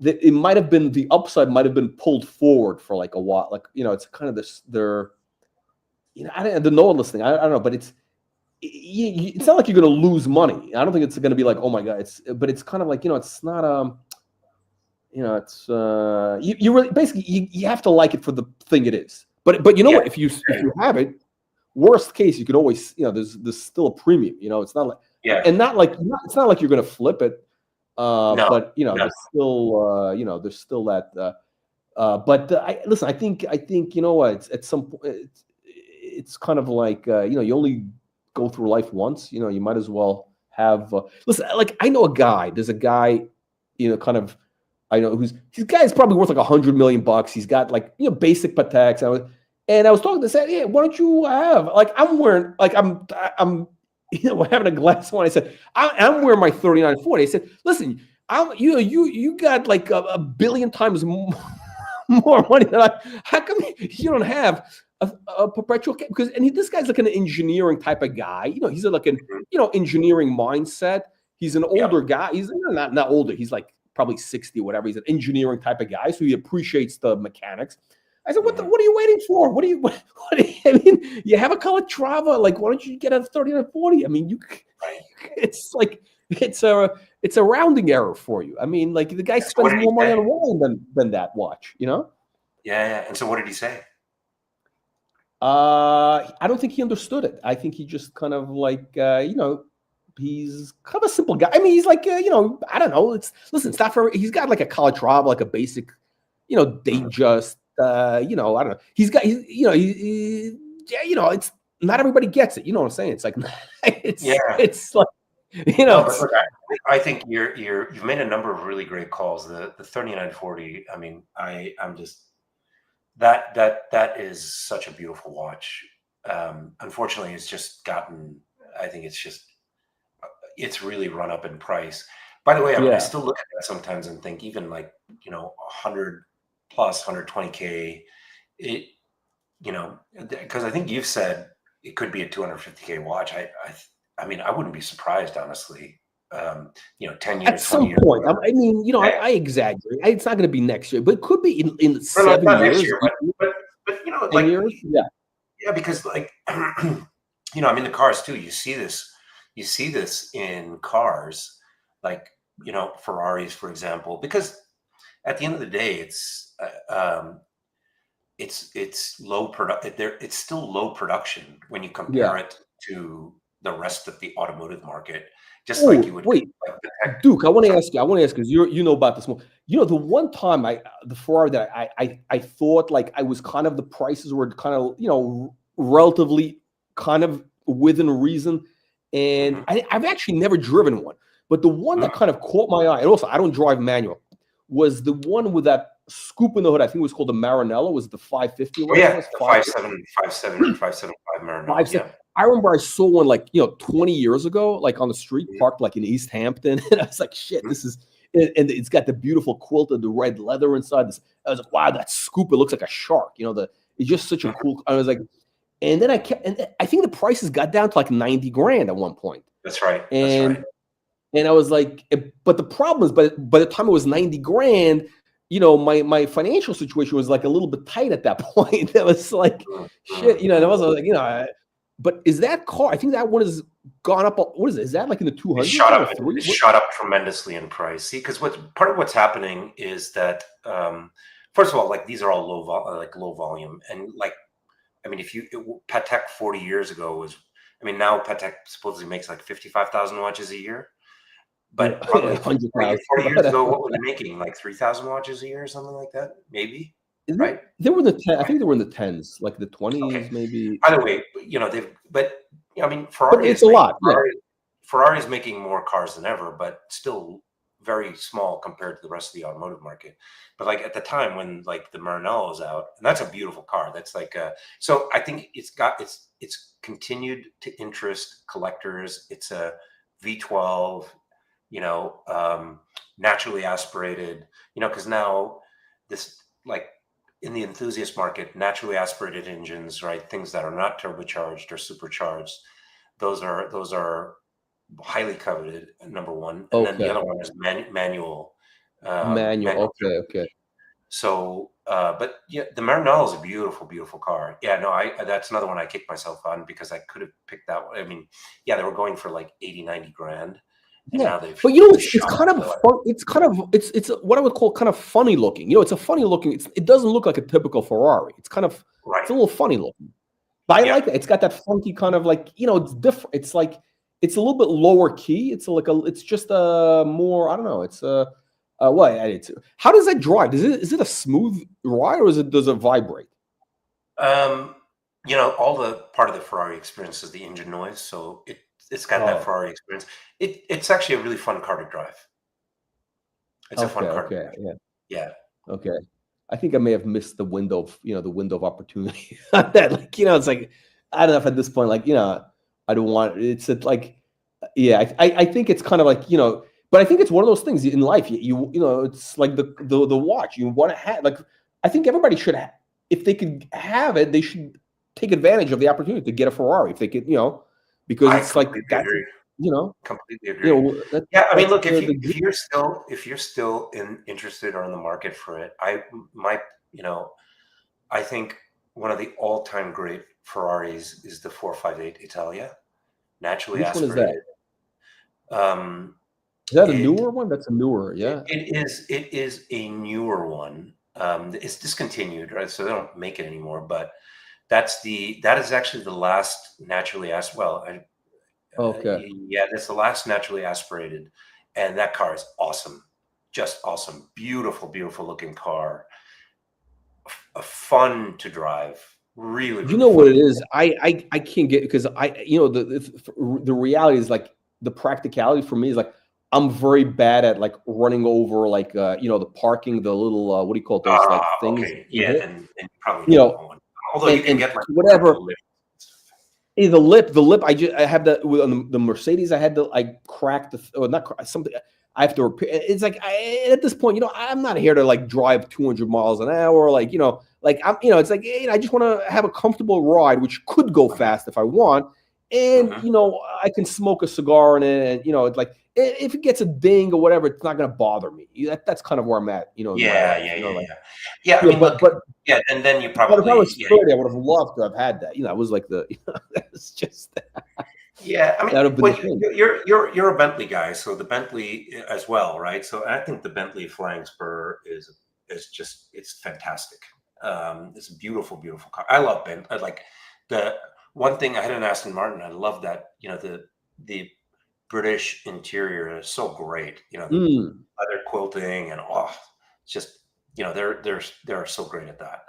it might have been the upside might have been pulled forward for like a while. Like it's kind of the Nautilus thing. I don't know, but it's not like you're going to lose money. I don't think it's going to be like, oh my god. But it's kind of like it's not it's you really basically you have to like it for the thing it is. But what if you have it. Worst case, you could always, there's still a premium. It's not like, and it's not like you're going to flip it. But there's still, there's still that. Listen. I think you know what? It's, at some point, it's kind of like you only go through life once. You might as well have. Listen, like I know a guy. There's a guy, kind of. I know his guy is probably worth like $100 million. He's got like basic Pateks. And I was talking to say, yeah, why don't you have like I'm wearing like I'm having a glass of wine. I said I'm wearing my 3940. I said, listen, you got like a billion times more money than I. How come you don't have a perpetual? Because this guy's like an engineering type of guy. He's like an engineering mindset. He's an older guy. He's not older. He's like probably 60 or whatever. He's an engineering type of guy, so he appreciates the mechanics. I said, what are you waiting for? What do you I mean, you have a Calatrava. Like, why don't you get a 3940? I mean, it's like it's a rounding error for you. I mean, like the guy spends more money on wine than that watch, Yeah. And so what did he say? I don't think he understood it. I think he just kind of like he's kind of a simple guy. I mean, he's like I don't know. It's not for. He's got like a Calatrava, like a basic, Datejust. I don't know. It's not everybody gets it. You know what I'm saying? It's like it's like But look, I think you've made a number of really great calls. The 3940. I mean, I'm just that is such a beautiful watch. Unfortunately, it's just gotten. I think it's really run up in price. By the way, I still look at that sometimes and think even like 100 plus 120K, because I think you've said it could be a 250K watch. I mean, I wouldn't be surprised, honestly. 10 years at some point. I mean, I exaggerate. It's not going to be next year, but it could be in 7 years. Year, but like years, yeah, because like I'm in the cars too. You see this in cars, like Ferraris, for example, because at the end of the day, it's low production. It's still low production when you compare it to the rest of the automotive market. Just like you would. Wait, Duke, I want to ask you because you know about this more. The one time the Ferrari that I thought like I was kind of the prices were kind of relatively kind of within reason, and I've actually never driven one, but the one that kind of caught my eye, and also I don't drive manual, was the one with that scoop in the hood. I think it was called the Maranello. Was it the 550? Oh, yeah, the 575 Maranello. Yeah. I remember I saw one like 20 years ago, like on the street, parked like in East Hampton, and I was like, "Shit, this is." And it's got the beautiful quilted, the red leather inside. I was like, "Wow, that scoop! It looks like a shark." It's just such a cool. I was like, and then I think the prices got down to like 90 grand at one point. That's right. And I was like, but the problem is, by the time it was 90 grand, my financial situation was like a little bit tight at that point. That was like, shit, and I was like, but is that car? I think that one has gone up. What is it? Is that like in the 200s? It shot up tremendously in price. See, because part of what's happening is that, first of all, like these are all low volume, and like, I mean, Patek 40 years ago was, I mean, now Patek supposedly makes like 55,000 watches a year. But probably 40 years ago, what were they making? Like 3,000 watches a year or something like that? Maybe. Right? They were in the 10. I think they were in the 10s, like the 20s, maybe. By the way, I mean, Ferrari. It's a lot. Ferrari is making more cars than ever, but still very small compared to the rest of the automotive market. But like at the time when like the Maranello is out, and that's a beautiful car. That's like so I think it's continued to interest collectors. It's a V12. Naturally aspirated, because now this, like in the enthusiast market, naturally aspirated engines, right? Things that are not turbocharged or supercharged, those are highly coveted, number one. And then the other one is manual. Manual. Okay. So, but yeah, the Maranello is a beautiful, beautiful car. Yeah, no, that's another one I kicked myself on because I could have picked that one. I mean, yeah, they were going for like 80, 90 grand. Yeah, but it's kind of fun. It's what I would call kind of funny looking. It's a funny looking. It doesn't look like a typical Ferrari. It's kind of it's a little funny looking. But I like that. It's got that funky kind of like it's different. It's like it's a little bit lower key. It's just a more, I don't know. It's Well, I did too. How does that drive? Is it a smooth ride, or does it vibrate? All the part of the Ferrari experience is the engine noise, so it's got that Oh, Ferrari experience. It's actually a really fun car to drive. It's a fun car to okay, drive. yeah, Yeah. okay. I think I may have missed the window of the window of opportunity on that. Like it's like I don't know if at this point, like I don't want it's like yeah. I think it's kind of like but I think it's one of those things in life. It's like the watch you want to have. Like I think everybody should have, if they could have it, they should take advantage of the opportunity to get a Ferrari if they could, because I it's like completely that's agree. you know Completely agree. that, Yeah, I mean, that's look, if the you're still interested or in the market for it, I think one of the all-time great Ferraris is the 458 Italia, naturally which one is that? aspirated. Um, Is that a it newer one? That's a newer, yeah. it is a newer one. It's discontinued, right? So they don't make it anymore. But that is actually the last naturally Okay. yeah, that's the last naturally aspirated, and that car is awesome, just awesome, beautiful, beautiful looking car, fun to drive, really, You really know what fun. it is? I can't get, because the reality is, like, the practicality for me is like I'm very bad at like running over, like the parking, the little what do you call it, those like things Okay, you yeah, hit, then you probably you need know, one. Although you can and get like whatever. triple lift stuff. The lip. I have that with the Mercedes. I had to like crack or not something. I have to repair. It's like at this point, I'm not here to like drive 200 miles an hour. Like like I'm, it's like I just want to have a comfortable ride, which could go Mhm, fast if I want, and mhm. I can smoke a cigar in it, and it's like if it gets a ding or whatever, it's not going to bother me. That's kind of where I'm at, in my Yeah, life. yeah, yeah, Like yeah. Yeah, I mean, but look, yeah, and then you but if I probably, was yeah, 30, I would have loved to have had that. It was like it's just yeah. I mean, that would have been the well, thing. you're a Bentley guy, so the Bentley as well, right? So I think the Bentley Flying Spur is just, it's fantastic. It's a beautiful, beautiful car. I love Ben. I like the one thing I had an Aston Martin. I love that, the British interior is so great. The Mm. leather quilting and it's just, they're so great at that.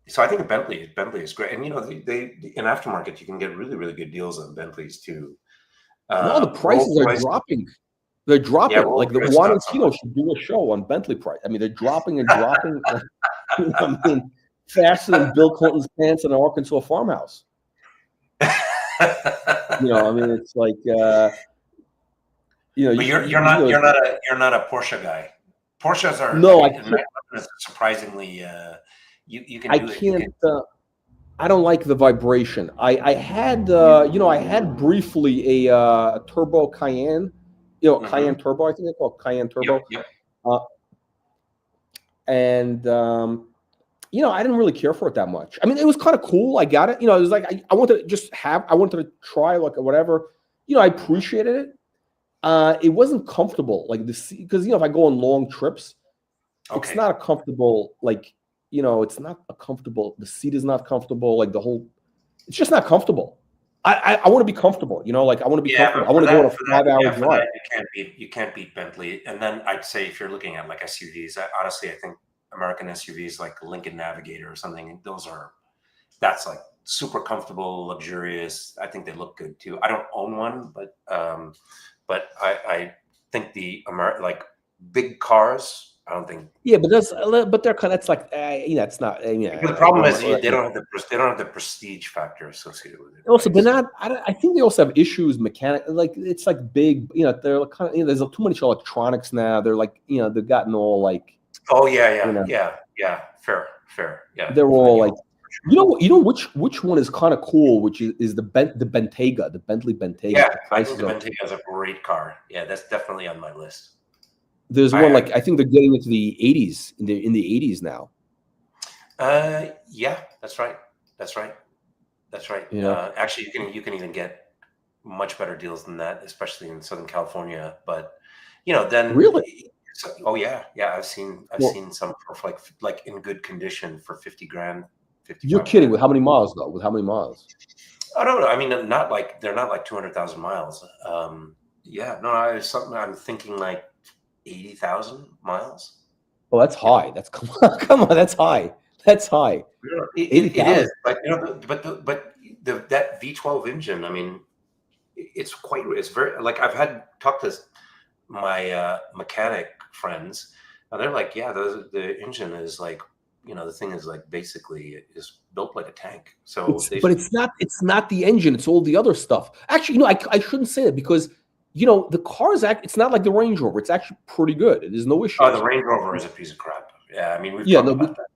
So I think Bentley is great, and they in aftermarket you can get really, really good deals on Bentleys too. No, the Rolls prices are Royce, dropping. They're yeah, dropping. Rolls Like the Royce Juan not so Encino should do a show on Bentley price. I mean, they're dropping and dropping. Like, I mean, faster than Bill Clinton's pants in an Arkansas farmhouse. much. I mean, it's like But you're not a Porsche guy. Porsches are, I no, I mean, can't. surprisingly, you can I do it. You can. can't. I don't like the vibration. I had I had briefly a turbo Cayenne, Cayenne Hmm. Turbo. I think they call it Cayenne Yep, Turbo, yep. uh, and I didn't really care for it that much. I mean, it was kind of cool. I got it. It was like I wanted to just have. I wanted to try like whatever. I Hmm. appreciated it. It wasn't comfortable, like because if I go on long trips, it's Okay. not a comfortable, like it's not a comfortable. The seat is not comfortable. Like the whole, it's just not comfortable. I want to be comfortable. Like I want to be Yeah, comfortable. but I want to go on a yeah, 5-hour for that drive. you can't beat Bentley. And then I'd say if you're looking at like SUVs, honestly, I think American SUVs like Lincoln Navigator or something, that's like super comfortable, luxurious. I think they look good too. I don't own one, but I think like big cars. I don't think, Yeah, but they're kind of, it's like it's not. because the Yeah, problem is they don't have the prestige factor associated with it, also, right? but So not. I think they also have issues mechanic. Like it's like big. They're kind of. There's too much electronics now. They're like they've gotten all like oh yeah, you yeah, know yeah, yeah, fair, yeah, they're for the all new like ones, for sure. which one is kind of cool, which is the Bentayga, the Bentley Bentayga. Yeah, The I think prices the are. Bentayga is a great car. Yeah, that's definitely on my list. There's one I like I think they're getting into the 80s in the 80s now. Yeah, that's right. That's right. That's right. You know, Actually, you can even get much better deals than that, especially in Southern California. But then, really? oh yeah, yeah. I've Well, seen some for like in good condition for 50 grand, you're 55 kidding. grand. With how many miles though? With how many miles? Oh no, I mean, they're not like 200,000 miles. Yeah, no, I something I'm thinking like 80,000 miles. Oh, that's high. That's come on, that's high. That's high. It is, but that V12 engine. I mean, it's very like I've had talked to my mechanic friends, and they're like, yeah, the engine is like, the thing is like basically is built like a tank. So But it's not the engine. It's all the other stuff. Actually, I shouldn't say that because the car's it's not like the Range Rover. It's actually pretty good. There's no issue. Oh, the Range Rover is a piece of crap. Yeah, I mean we've talked about that.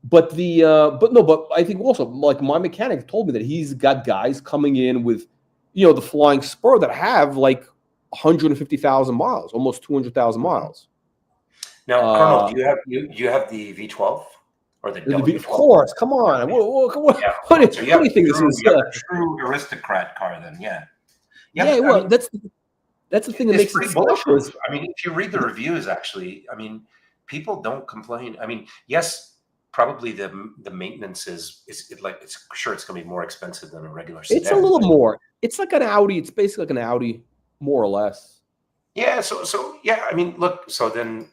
But but I think also like my mechanic told me that he's got guys coming in with, the Flying Spur that have like 150,000 miles, almost 200,000 miles. Now, Colonel, do you have the V12 or the W12? Of course, come on. Yeah. What do you think this is? A true aristocrat car, then, yeah. Yeah, well, that's the thing that makes it special. I mean, if you read the reviews, actually, I mean, people don't complain. I mean, yes, probably the maintenance is like it's going to be more expensive than a regular sedan. It's a little more. It's like an Audi. It's basically like an Audi, more or less. Yeah. So yeah. I mean, look. So then,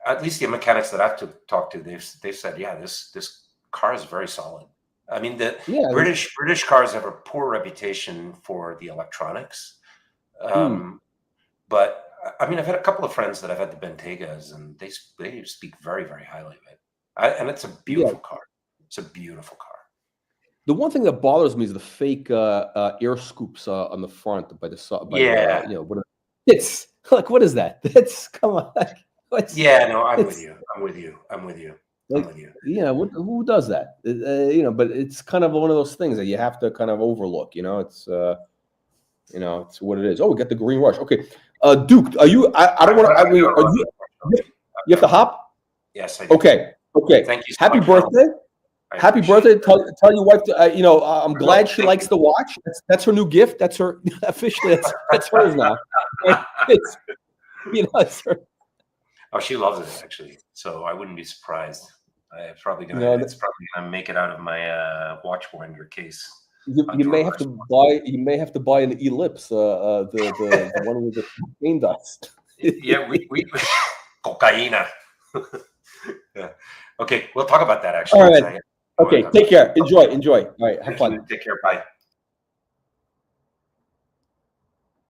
at least the mechanics that I've talked to, they've said, yeah, this car is very solid. I mean, British cars have a poor reputation for the electronics, but I mean, I've had a couple of friends that I've had the Bentegas, and they speak very, very highly of it. And it's a beautiful car. It's a beautiful car. The one thing that bothers me is the fake air scoops on the front by the side. It's like, what is that? That's come on. Yeah, no, I'm with you. Yeah, who does that? But it's kind of one of those things that you have to kind of overlook. It's it's what it is. Oh, we got the Green Rush. Okay, Duke, are you? I don't want to. You have to hop. Yes, I do. Okay. Thank you. Happy birthday. Happy birthday. Tell your wife. I'm glad she likes the watch. That's her new gift. That's her officially. That's hers now. It's her. Oh, she loves it actually. So I wouldn't be surprised. It's probably gonna make it out of my watch winder case. You may have to buy an Ellipse, the one with the cocaine dust. Yeah, we cocaina. Yeah. Okay, we'll talk about that actually. All right. Okay, take care. Enjoy. All right, have fun. Take care. Bye.